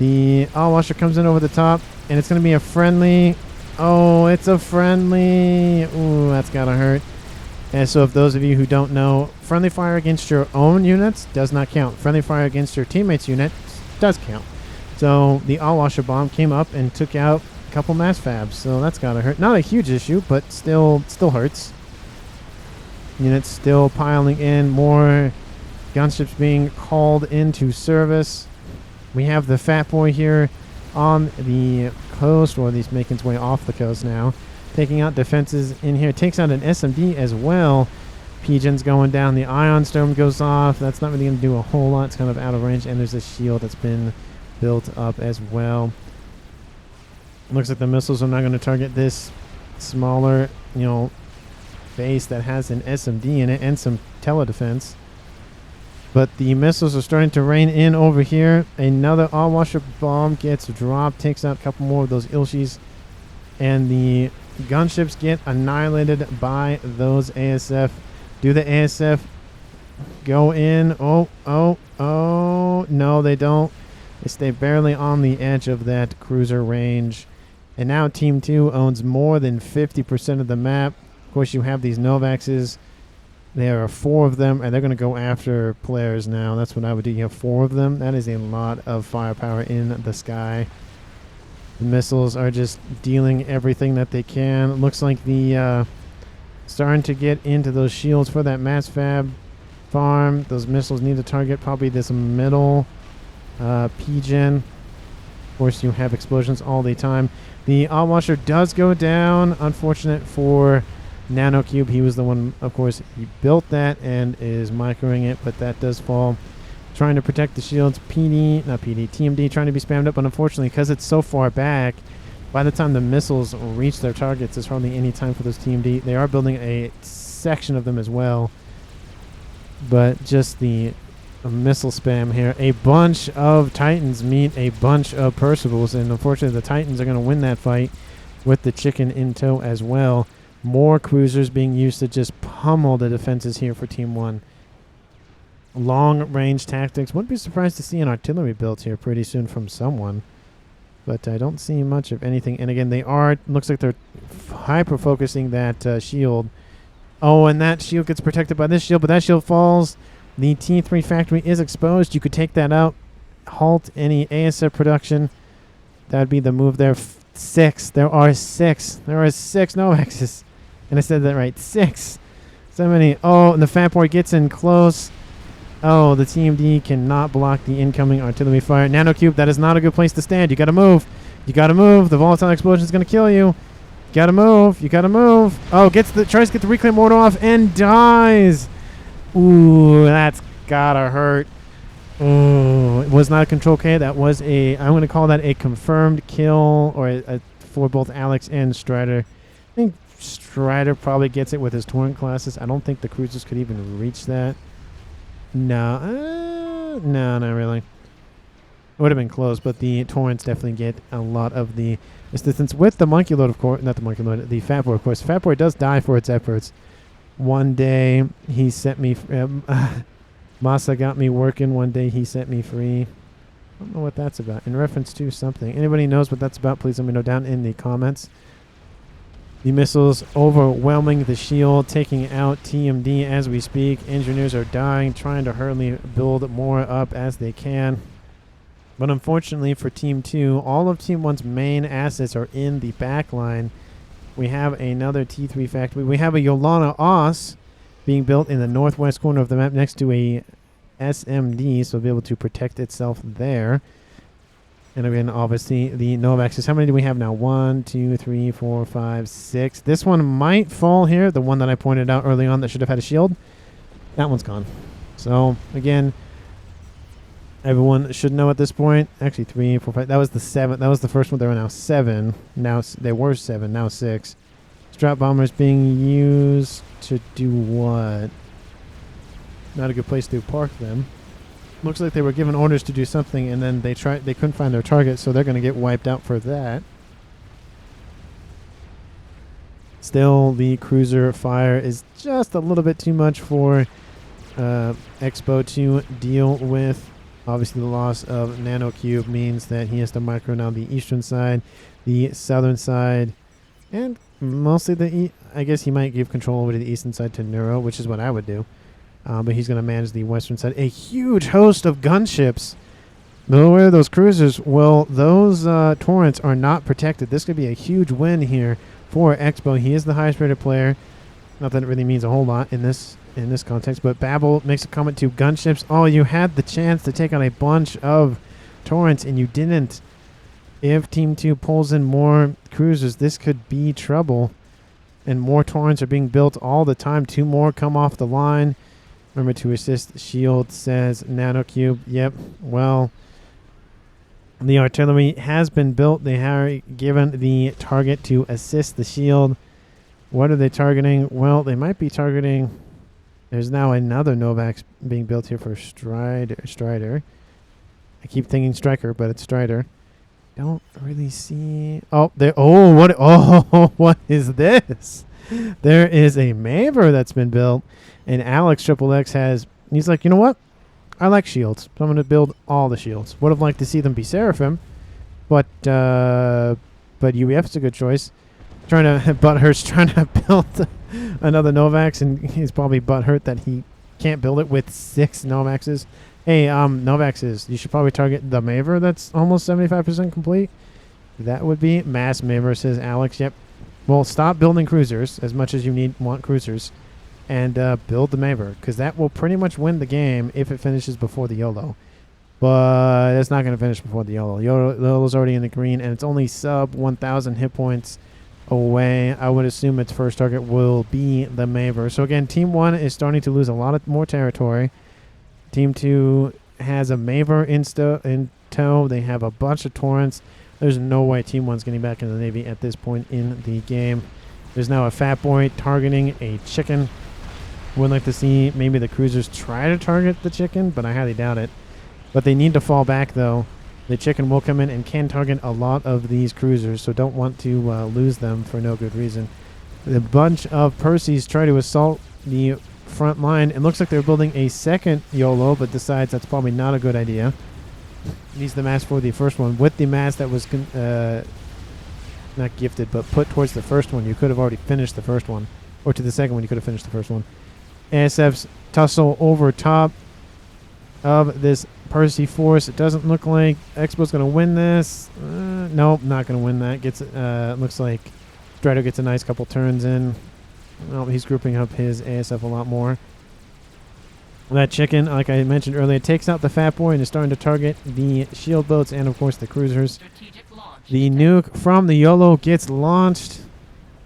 [SPEAKER 1] The Owlwasher comes in over the top, and it's going to be a friendly... Oh, it's a friendly. Ooh, that's gotta hurt. And so if those of you who don't know, friendly fire against your own units does not count. Friendly fire against your teammates' unit does count. So the Owlwasher bomb came up and took out a couple mass fabs. So that's gotta hurt. Not a huge issue, but still hurts. Units still piling in. More gunships being called into service. We have the Fat Boy here on the coast, or at least making its way off the coast now, taking out defenses in here. Takes out an SMD as well. Pigeon's going down. The Ion Storm goes off. That's not really going to do a whole lot. It's kind of out of range, and there's a shield that's been built up as well. Looks like the missiles are not going to target this smaller, base that has an SMD in it and some tele-defense. But the missiles are starting to rain in over here. Another Owlwasher bomb gets dropped, takes out a couple more of those Ilshis. And the gunships get annihilated by those ASF. Do the ASF go in? Oh, no, they don't. They stay barely on the edge of that cruiser range. And now Team 2 owns more than 50% of the map. Of course, you have these Novaxes. There are 4 of them, and they're going to go after players now. That's what I would do. You have 4 of them. That is a lot of firepower in the sky. The missiles are just dealing everything that they can. It looks like the starting to get into those shields for that mass fab farm. Those missiles need to target probably this middle Pigeon. Of course, you have explosions all the time. The Owlwasher does go down. Unfortunate for Nanocube. He was the one, of course, he built that and is microing it, but that does fall. Trying to protect the shields. TMD trying to be spammed up, but unfortunately, because it's so far back, by the time the missiles reach their targets, there's hardly any time for those TMD. They are building a section of them as well, but just the missile spam here. A bunch of Titans meet a bunch of Percivals, and unfortunately, the Titans are going to win that fight with the chicken in tow as well. More cruisers being used to just pummel the defenses here for Team 1. Long range tactics. Wouldn't be surprised to see an artillery built here pretty soon from someone. but I don't see much of anything. And again, looks like they're hyper-focusing that shield. Oh, and that shield gets protected by this shield, but that shield falls. The T3 factory is exposed. You could take that out, halt any ASF production. That would be the move there. 6. There are 6. There are 6 Novexes. And I said that right. 6. So many. Oh, and the Fat Boy gets in close. Oh, the TMD cannot block the incoming artillery fire. Nanocube, that is not a good place to stand. You got to move. You got to move. The volatile explosion is going to kill you. Got to move. You got to move. Oh, tries to get the reclaim mortar off and dies. Ooh, that's got to hurt. Oh, it was not a control K. That was I'm going to call that a confirmed kill for both Alex and Strider. I think Strider probably gets it with his torrent classes. I don't think the cruisers could even reach that. No, not really. It would have been close, but the torrents definitely get a lot of the assistance with the monkey load, of course. Not the monkey load, the Fat Boy, of course. Fat Boy does die for its efforts. One day he set me. Masa got me working. One day he set me free. I don't know what that's about. In reference to something. Anybody knows what that's about? Please let me know down in the comments. The missiles overwhelming the shield, taking out TMD as we speak. Engineers are dying, trying to hurriedly build more up as they can. But unfortunately for Team 2, all of Team 1's main assets are in the back line. We have another T3 factory. We have a Yolana Os being built in the northwest corner of the map next to a SMD, so it'll be able to protect itself there. And again, obviously, the Novexes. How many do we have now? 1, 2, 3, 4, 5, 6. This one might fall here. The one that I pointed out early on that should have had a shield. That one's gone. So, again, everyone should know at this point. Actually, 3, 4, 5. That was the 7th. That was the first one. There are now 7. Now they were 7. Now 6. Strap bombers being used to do what? Not a good place to park them. Looks like they were given orders to do something, and then they couldn't find their target, so they're going to get wiped out for that. Still, the cruiser fire is just a little bit too much for Expo to deal with. Obviously, the loss of Nanocube means that he has to micro now the eastern side, the southern side, and mostly I guess he might give control over to the eastern side to Neuro, which is what I would do. But he's going to manage the western side. A huge host of gunships. Where are those cruisers? Well, those torrents are not protected. This could be a huge win here for Expo. He is the highest rated player. Not that it really means a whole lot in this context. But Babel makes a comment to gunships. Oh, you had the chance to take on a bunch of torrents, and you didn't. If Team 2 pulls in more cruisers, this could be trouble. And more torrents are being built all the time. 2 more come off the line. Remember to assist shield, says Nanocube. Yep, well, the artillery has been built. They are given the target to assist the shield. What are they targeting? Well, they might be targeting... There's now another Novax being built here for Strider. I keep thinking Striker, but it's Strider. Don't really see... Oh, there... Oh, what... Oh, what is this? There is a Maver that's been built. And Alex XXX he's like, you know what? I like shields, so I'm going to build all the shields. Would have liked to see them be Seraphim, but UEF's a good choice. Butthurt's trying to build another Novax, and he's probably butthurt that he can't build it with 6 Novaxes. Hey, Novaxes, you should probably target the Maver that's almost 75% complete. That would be Mass Maver, says Alex. Yep. Well, stop building cruisers as much as you want cruisers. And build the Maver, because that will pretty much win the game if it finishes before the YOLO. But it's not going to finish before the YOLO. YOLO's already in the green, and it's only sub 1,000 hit points away. I would assume its first target will be the Maver. So again, Team 1 is starting to lose a lot more territory. Team 2 has a Maver in tow. They have a bunch of torrents. There's no way Team 1's getting back into the Navy at this point in the game. There's now a Fat Boy targeting a chicken. Would like to see maybe the cruisers try to target the chicken, but I highly doubt it. But they need to fall back, though. The chicken will come in and can target a lot of these cruisers, so don't want to lose them for no good reason. A bunch of Percys try to assault the front line. It looks like they're building a second YOLO, but decides that's probably not a good idea. needs the mask for the first one. With the mask that was not gifted, but put towards the first one, you could have already finished the first one. Or to the second one, you could have finished the first one. ASF's tussle over top of this Percy Force. It doesn't look like Expo's going to win this. Nope, not going to win that. Gets looks like Strider gets a nice couple turns in. Well, he's grouping up his ASF a lot more. That chicken, like I mentioned earlier, takes out the Fat Boy and is starting to target the shield boats and, of course, the cruisers. The nuke from the YOLO gets launched.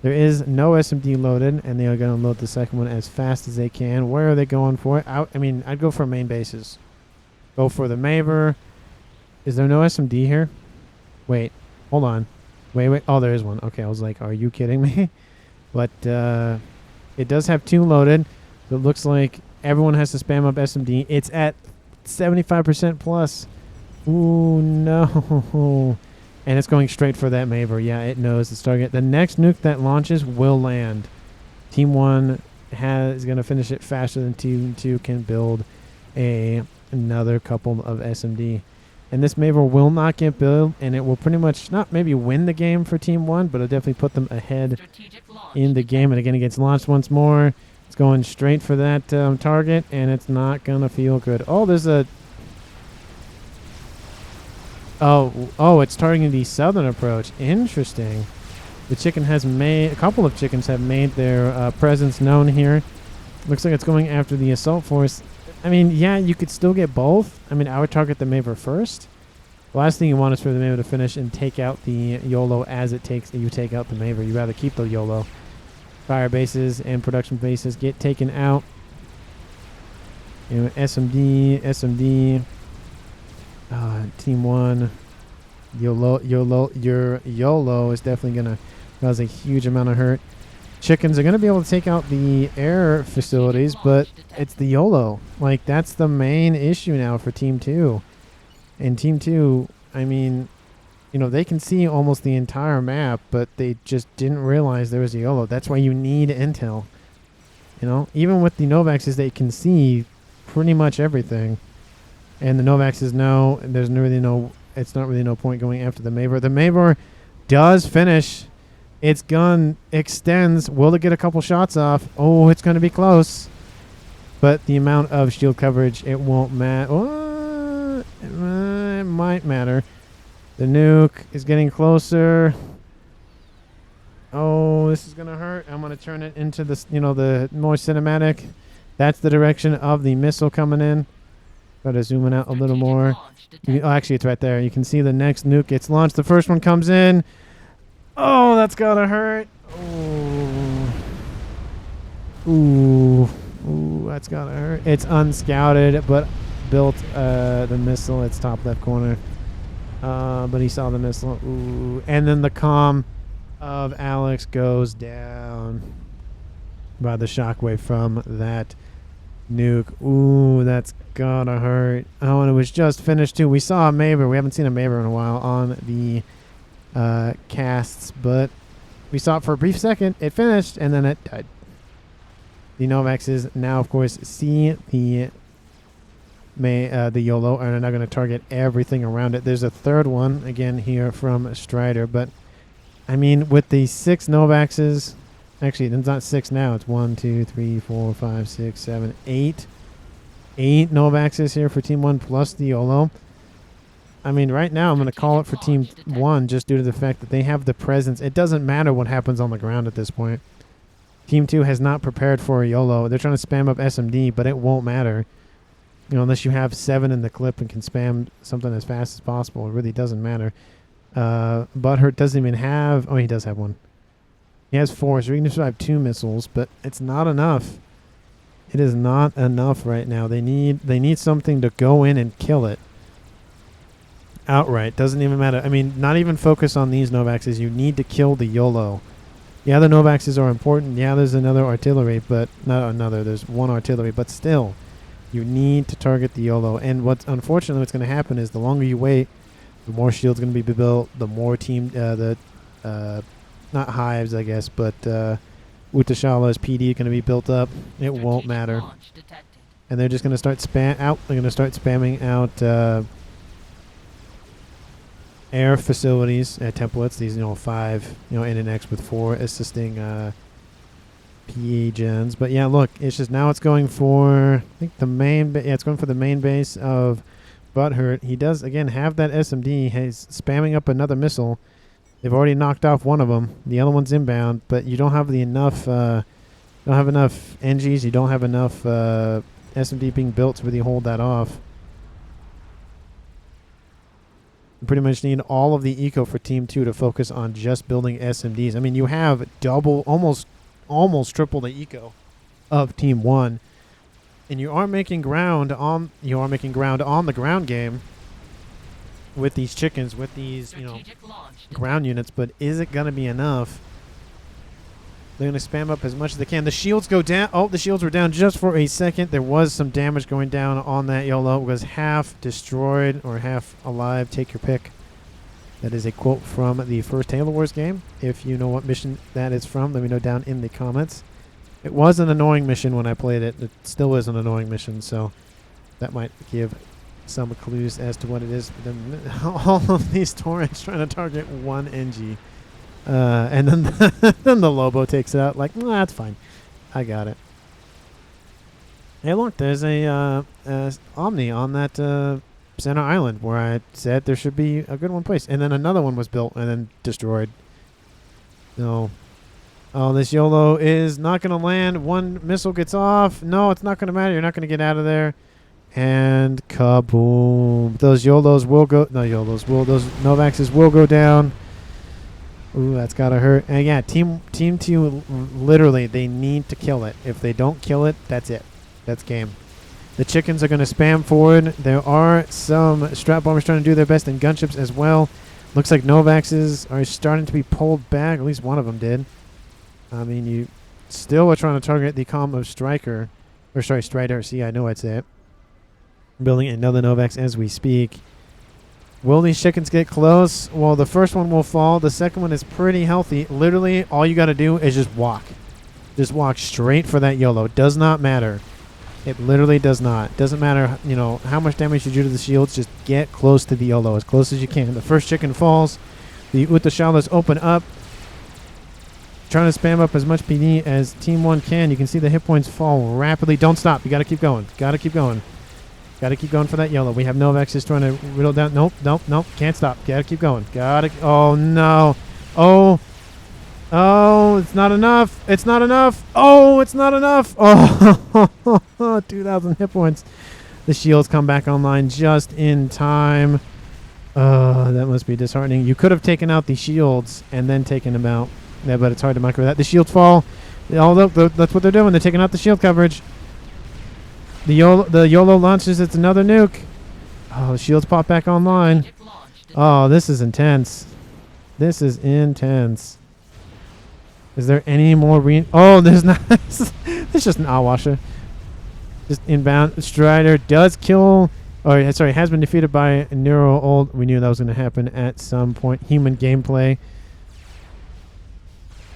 [SPEAKER 1] There is no SMD loaded, and they are going to load the second one as fast as they can. Where are they going for it? I mean, I'd go for main bases. Go for the Maver. Is there no SMD here? Wait, hold on. Wait. Oh, there is one. Okay, I was like, are you kidding me? But it does have 2 loaded. So it looks like everyone has to spam up SMD. It's at 75% plus. Ooh, no. And it's going straight for that Maver. Yeah, it knows its target. The next nuke that launches will land. Team 1 is going to finish it faster than Team 2 can build another couple of SMD. And this Maver will not get built, and it will pretty much not maybe win the game for Team 1, but it'll definitely put them ahead in the game. And again, it gets launched once more. It's going straight for that target, and it's not going to feel good. Oh, there's a... Oh, it's targeting the southern approach. Interesting. The chicken has made... A couple of chickens have made their presence known here. Looks like it's going after the assault force. I mean, yeah, you could still get both. I mean, I would target the Maver first. The last thing you want is for the Maver to finish and take out the YOLO as it takes you take out the Maver. You'd rather keep the YOLO. Fire bases and production bases get taken out. You know, SMD. Team 1. YOLO is definitely going to cause a huge amount of hurt. Chickens are going to be able to take out the air facilities, but it's the YOLO. Like, that's the main issue now for Team 2. And Team 2, I mean, you know, they can see almost the entire map, but they just didn't realize there was a YOLO. That's why you need intel. You know, even with the Novaxes, they can see pretty much everything. And the Novaxes know there's really it's not really no point going after the Maver. The Maver does finish. Its gun extends. Will it get a couple shots off? Oh, it's going to be close. But the amount of shield coverage, it won't matter. It might matter. The nuke is getting closer. Oh, this is going to hurt. I'm going to turn it into the, the more cinematic. That's the direction of the missile coming in. Try to zoom in out a little more. Actually, it's right there. You can see the next nuke gets launched. The first one comes in. Oh, that's gotta hurt. Ooh, that's gotta hurt. It's unscouted, but built the missile. It's top left corner. But he saw the missile. Ooh, and then the comm of Alex goes down by the shockwave from that nuke. Ooh, that's gotta hurt. Oh, and it was just finished too. We saw a Maver. We haven't seen a Maver in a while on the casts, but we saw it for a brief second. It finished, and then it died. The Novaxes now, of course, see the YOLO, and are now going to target everything around it. There's a third one, again, here from Strider, but, I mean, with the 6 Novaxes, actually, it's not 6 now. It's 1, 2, 3, 4, 5, 6, 7, 8. 8 Novaxes here for Team 1 plus the YOLO. I mean, right now I'm going to call it for Team 1 just due to the fact that they have the presence. It doesn't matter what happens on the ground at this point. Team 2 has not prepared for a YOLO. They're trying to spam up SMD, but it won't matter. Unless you have 7 in the clip and can spam something as fast as possible. It really doesn't matter. Butthurt doesn't even have... Oh, he does have 1. He has 4, so he can survive 2 missiles, but it's not enough. It is not enough right now. They need something to go in and kill it. Outright. Doesn't even matter. I mean, not even focus on these Novaxes. You need to kill the YOLO. Yeah, the Novaxes are important. Yeah, there's another artillery, but not another. There's 1 artillery, but still, you need to target the YOLO. And unfortunately what's going to happen is the longer you wait, the more shields going to be built, the more team, not hives, I guess, but Utashala's PD going to be built up. It won't matter. And they're just going to start spamming out air facilities templates. These 5 in and X with 4 assisting PE gens. But yeah, look, it's just now it's going for I think the main. It's going for the main base of Butthurt. He does again have that SMD. He's spamming up another missile. They've already knocked off one of them. The other one's inbound, but you don't have enough. Don't have enough NGs. You don't have enough SMD being built to really hold that off. You pretty much need all of the eco for Team 2 to focus on just building SMDs. I mean, you have double, almost triple the eco of Team 1, and you are making ground on the ground game with these chickens, with these ground units. But is it going to be enough? They're going to spam up as much as they can. The shields go down. Oh, the shields were down just for a second. There was some damage going down on that YOLO. It was half destroyed or half alive. Take your pick. That is a quote from the first Halo Wars game. If you know what mission that is from, let me know down in the comments. It was an annoying mission when I played it. It still is an annoying mission, so that might give some clues as to what it is. All of these torrents trying to target one NG. And then then the Lobo takes it out like, nah, that's fine. I got it. Hey, look, there's a Omni on that center island where I said there should be a good one placed. And then another one was built and then destroyed. No. Oh, this YOLO is not going to land. One missile gets off. No, it's not going to matter. You're not going to get out of there. And kaboom. Those YOLOs will go. No, YOLOs will. Those Novaxes will go down. Ooh, that's got to hurt. And yeah, Team 2, literally, they need to kill it. If they don't kill it, that's it. That's game. The chickens are going to spam forward. There are some strap bombers trying to do their best, and gunships as well. Looks like Novaxes are starting to be pulled back. At least one of them did. I mean, you still are trying to target the combo Striker. Or sorry, Strider. See, I know I'd say it. Building another Novax as we speak. Will these chickens get close? Well, the first one will fall. The second one is pretty healthy. Literally, all you got to do is just walk. Just walk straight for that YOLO. Does not matter. It literally does not. Doesn't matter, how much damage you do to the shields. Just get close to the YOLO as close as you can. The first chicken falls. The Utashalas open up. Trying to spam up as much PD as Team 1 can. You can see the hit points fall rapidly. Don't stop. You got to keep going. Got to keep going. Got to keep going for that YOLO. We have Novax just trying to whittle down. Nope. Can't stop. Got to keep going. Got to. Oh, no. Oh, it's not enough. It's not enough. Oh, it's not enough. Oh, 2,000 hit points. The shields come back online just in time. That must be disheartening. You could have taken out the shields and then taken them out. Yeah, but it's hard to micro that. The shields fall. That's what they're doing. They're taking out the shield coverage. The YOLO launches. It's another nuke. Oh, the shields pop back online. Oh, this is intense. This is intense. Is there any more Oh, there's not. It's just an Awasher. Just inbound. Strider does kill. Oh, sorry, has been defeated by Neuro Old. We knew that was going to happen at some point. Human gameplay.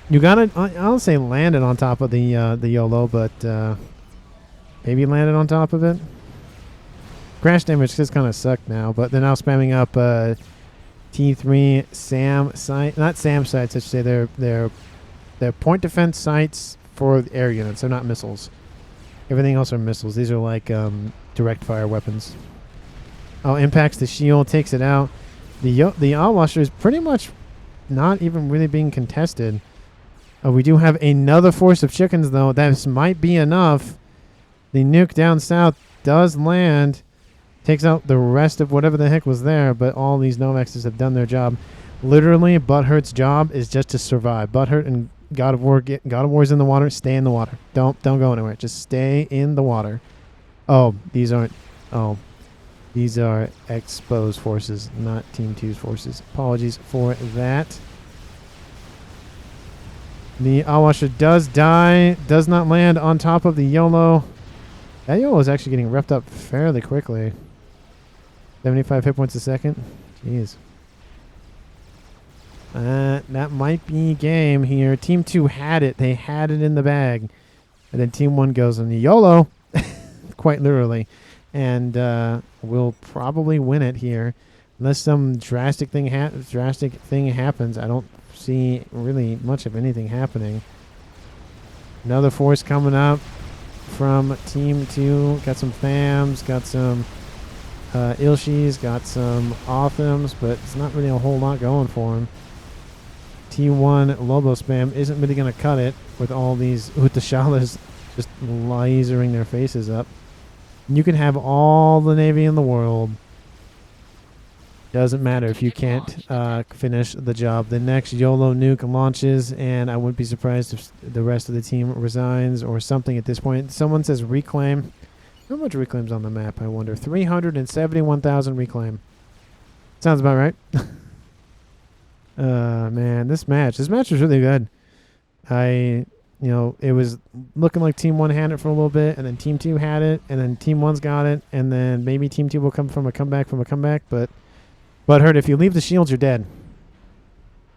[SPEAKER 1] You gotta, I'll say landed on top of the YOLO, but maybe landed on top of it. Crash damage just kind of sucked now, but they're now spamming up T3 SAM site, not SAM sites. I should say they're point defense sites for the air units. They're not missiles. Everything else are missiles. These are like direct fire weapons. Oh, impacts the shield, takes it out. The Allwasher is pretty much not even really being contested. We do have another force of chickens, though. This might be enough. The nuke down south does land. Takes out the rest of whatever the heck was there, but all these Novaxes have done their job. Literally, Butthurt's job is just to survive. Butthurt and God of War's in the water. Stay in the water. Don't go anywhere. Just stay in the water. Oh, these aren't... Oh. These are exposed forces, not Team 2's forces. Apologies for that. The Awasher does die. Does not land on top of the YOLO. That YOLO is actually getting repped up fairly quickly. 75 hit points a second. Jeez. That might be game here. Team 2 had it. They had it in the bag. And then Team 1 goes on the YOLO. Quite literally. And will probably win it here. Unless some drastic thing happens, I don't see really much of anything happening. Another force coming up from Team 2. Got some FAMs, got some Ilshis, got some Othams, but it's not really a whole lot going for him. T1 Lobo spam isn't really going to cut it with all these Utashalas just lasering their faces up. You can have all the Navy in the world. Doesn't matter if you can't finish the job. The next YOLO nuke launches, and I wouldn't be surprised if the rest of the team resigns or something at this point. Someone says reclaim. How much reclaim's on the map, I wonder? 371,000 reclaim. Sounds about right. Man, this match was really good. It was looking like Team 1 had it for a little bit, and then Team 2 had it, and then Team 1's got it, and then maybe Team 2 will come from a comeback, but Hurt, if you leave the shields, you're dead.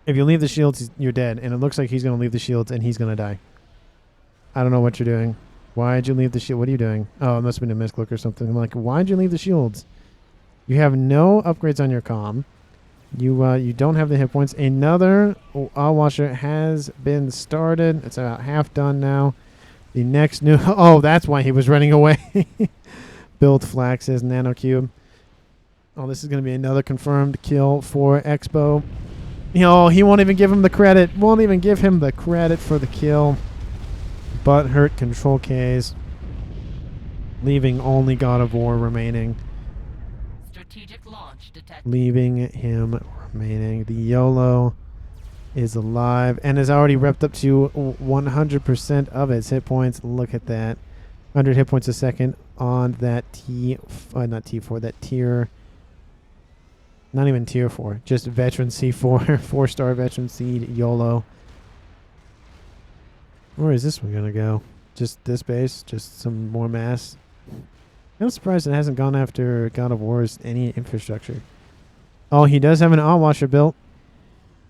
[SPEAKER 1] If you leave the shields, you're dead, and it looks like he's going to leave the shields, and he's going to die. I don't know what you're doing. Why'd you leave the shield? What are you doing? Oh, it must have been a misclick or something. I'm like, why'd you leave the shields? You have no upgrades on your comm. You don't have the hit points. Another Washer has been started. It's about half done now. The next new... Oh, that's why he was running away. Build Flax says NanoCube. Oh, this is going to be another confirmed kill for Expo. He won't even give him the credit. Won't even give him the credit for the kill. Butthurt control Ks. Leaving only God of War remaining.
[SPEAKER 2] Strategic launch detected.
[SPEAKER 1] Leaving him remaining. The YOLO is alive and has already repped up to 100% of its hit points. Look at that. 100 hit points a second on that not T4, that tier... Not even tier 4, just veteran C4, 4-star veteran seed YOLO. Where is this one going to go? Just this base? Just some more mass? I'm surprised it hasn't gone after God of War's any infrastructure. Oh, he does have an All-Washer built.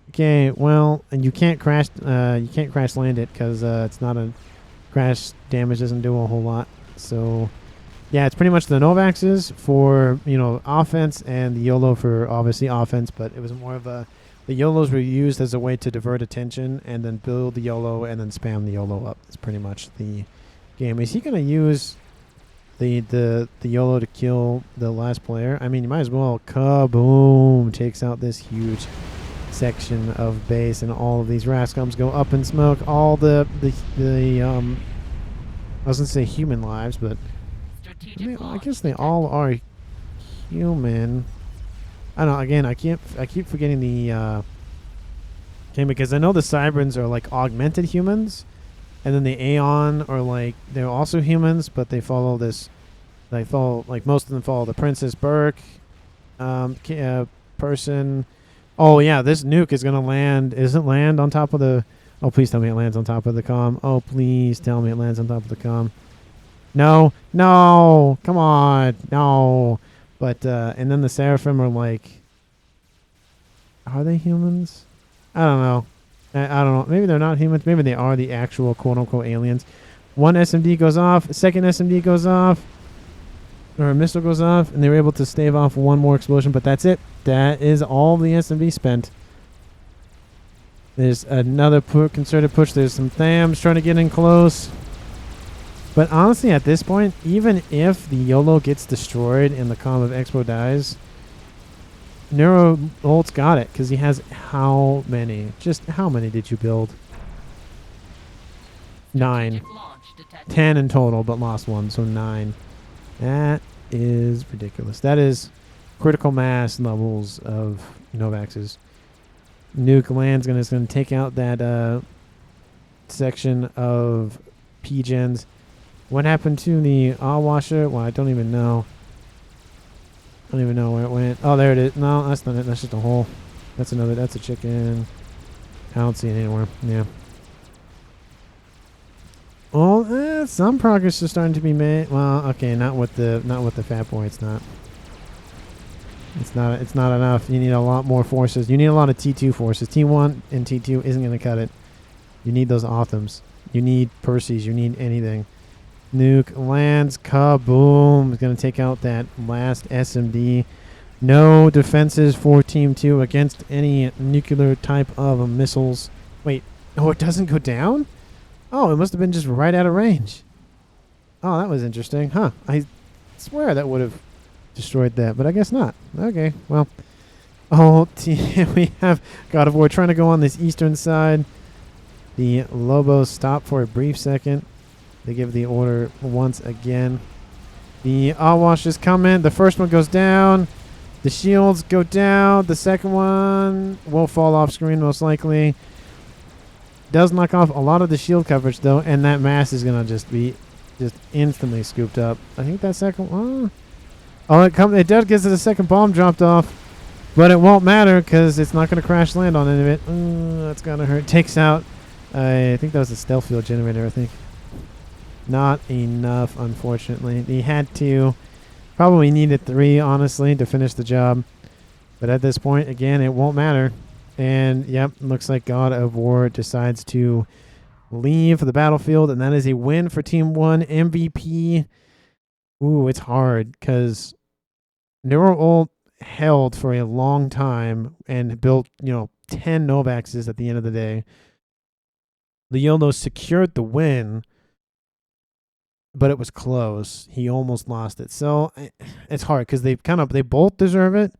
[SPEAKER 1] Okay, well, and you can't crash land it because it's not a crash damage, doesn't do a whole lot. So... yeah, it's pretty much the Novaxes for, offense and the YOLO for obviously offense, but it was more of the YOLOs were used as a way to divert attention and then build the YOLO and then spam the YOLO up. That's pretty much the game. Is he going to use the YOLO to kill the last player? I mean, you might as well. Kaboom! Takes out this huge section of base, and all of these Rascums go up in smoke. All I was going to say human lives, but... I guess they all are human. I don't know. Again, I keep forgetting the game because I know the Cyberns are like augmented humans, and then the Aeon are like they're also humans, but they follow this. They follow most of them follow the Princess Burke person. Oh yeah, this nuke is gonna land. Is it land on top of the? Oh please tell me it lands on top of the comm. Oh please tell me it lands on top of the comm. No, come on, no. But, and then the Seraphim are like, are they humans? I don't know. I don't know. Maybe they're not humans. Maybe they are the actual quote-unquote aliens. One SMD goes off, a second SMD goes off, or a missile goes off, and they were able to stave off one more explosion, but that's it. That is all the SMD spent. There's another concerted push. There's some THAMs trying to get in close. But honestly, at this point, even if the YOLO gets destroyed and the comm of Expo dies, Neuro Holt's got it because he has how many? Just how many did you build? 9. 10 in total, but lost 1, so 9. That is ridiculous. That is critical mass levels of Novaxes. Nuke lands is going to take out that section of P-Gens. What happened to the All-Washer? Well, I don't even know. I don't even know where it went. Oh, there it is. No, that's not it. That's just a hole. That's a chicken. I don't see it anywhere. Yeah. Well, some progress is starting to be made. Well, okay, not with the Fat Boy. It's not. It's not enough. You need a lot more forces. You need a lot of T2 forces. T1 and T2 isn't going to cut it. You need those Othams. You need Percys. You need anything. Nuke lands. Kaboom. Is going to take out that last SMD. No defenses for Team 2 against any nuclear type of missiles. Wait, oh, it doesn't go down? Oh, it must have been just right out of range. Oh, that was interesting. Huh. I swear that would have destroyed that, but I guess not. Okay, well. Oh, we have God of War trying to go on this eastern side. The Lobos stop for a brief second. They give the order once again. The Awash is coming. The first one goes down. The shields go down. The second one will fall off screen most likely. Does knock off a lot of the shield coverage though, and that mass is gonna just be instantly scooped up. I think that second one. Oh, it does get to the second bomb dropped off, but it won't matter because it's not gonna crash land on any of it. That's gonna hurt. Takes out. I think that was a stealth field generator. I think. Not enough, unfortunately. He had to. Probably needed 3, honestly, to finish the job. But at this point, again, it won't matter. And, yep, looks like God of War decides to leave the battlefield. And that is a win for Team 1. MVP. Ooh, it's hard because NeuroUlt held for a long time and built, 10 Novaxes at the end of the day. Leono secured the win, but it was close. He almost lost it. So it's hard because they both deserve it.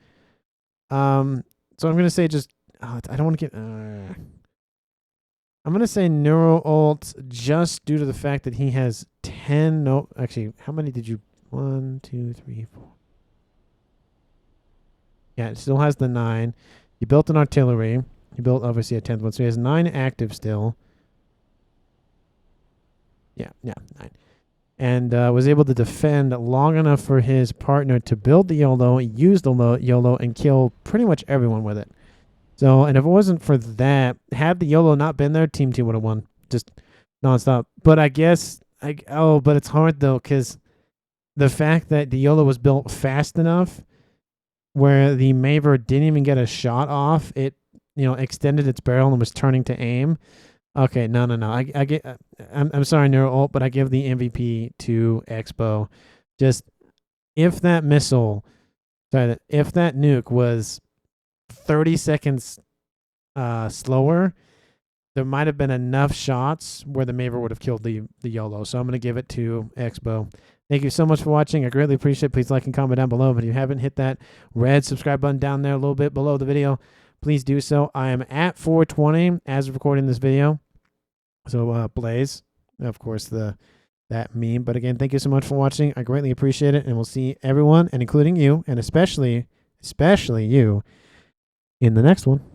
[SPEAKER 1] So I'm going to say I don't want to get... I'm going to say NeuroUlt just due to the fact that he has 10... No, actually, how many did you... 1, 2, 3, 4... Yeah, it still has the 9. He built an artillery. He built, obviously, a 10th one. So he has 9 active still. Yeah, 9. And was able to defend long enough for his partner to build the YOLO, use the YOLO, and kill pretty much everyone with it. So, and if it wasn't for that, had the YOLO not been there, Team 2 would have won. Just nonstop. But I guess, but it's hard though, because the fact that the YOLO was built fast enough where the Maver didn't even get a shot off, it, extended its barrel and was turning to aim. Okay, no. I'm sorry, NeuroUlt, but I give the MVP to Expo. Just if that nuke was 30 seconds slower, there might have been enough shots where the Maver would have killed the YOLO. So I'm going to give it to Expo. Thank you so much for watching. I greatly appreciate it. Please like and comment down below. But if you haven't hit that red subscribe button down there a little bit below the video, please do so. I am at 420 as of recording this video. So Blaze, of course, that meme. But again, thank you so much for watching. I greatly appreciate it. And we'll see everyone, and including you, and especially you, in the next one.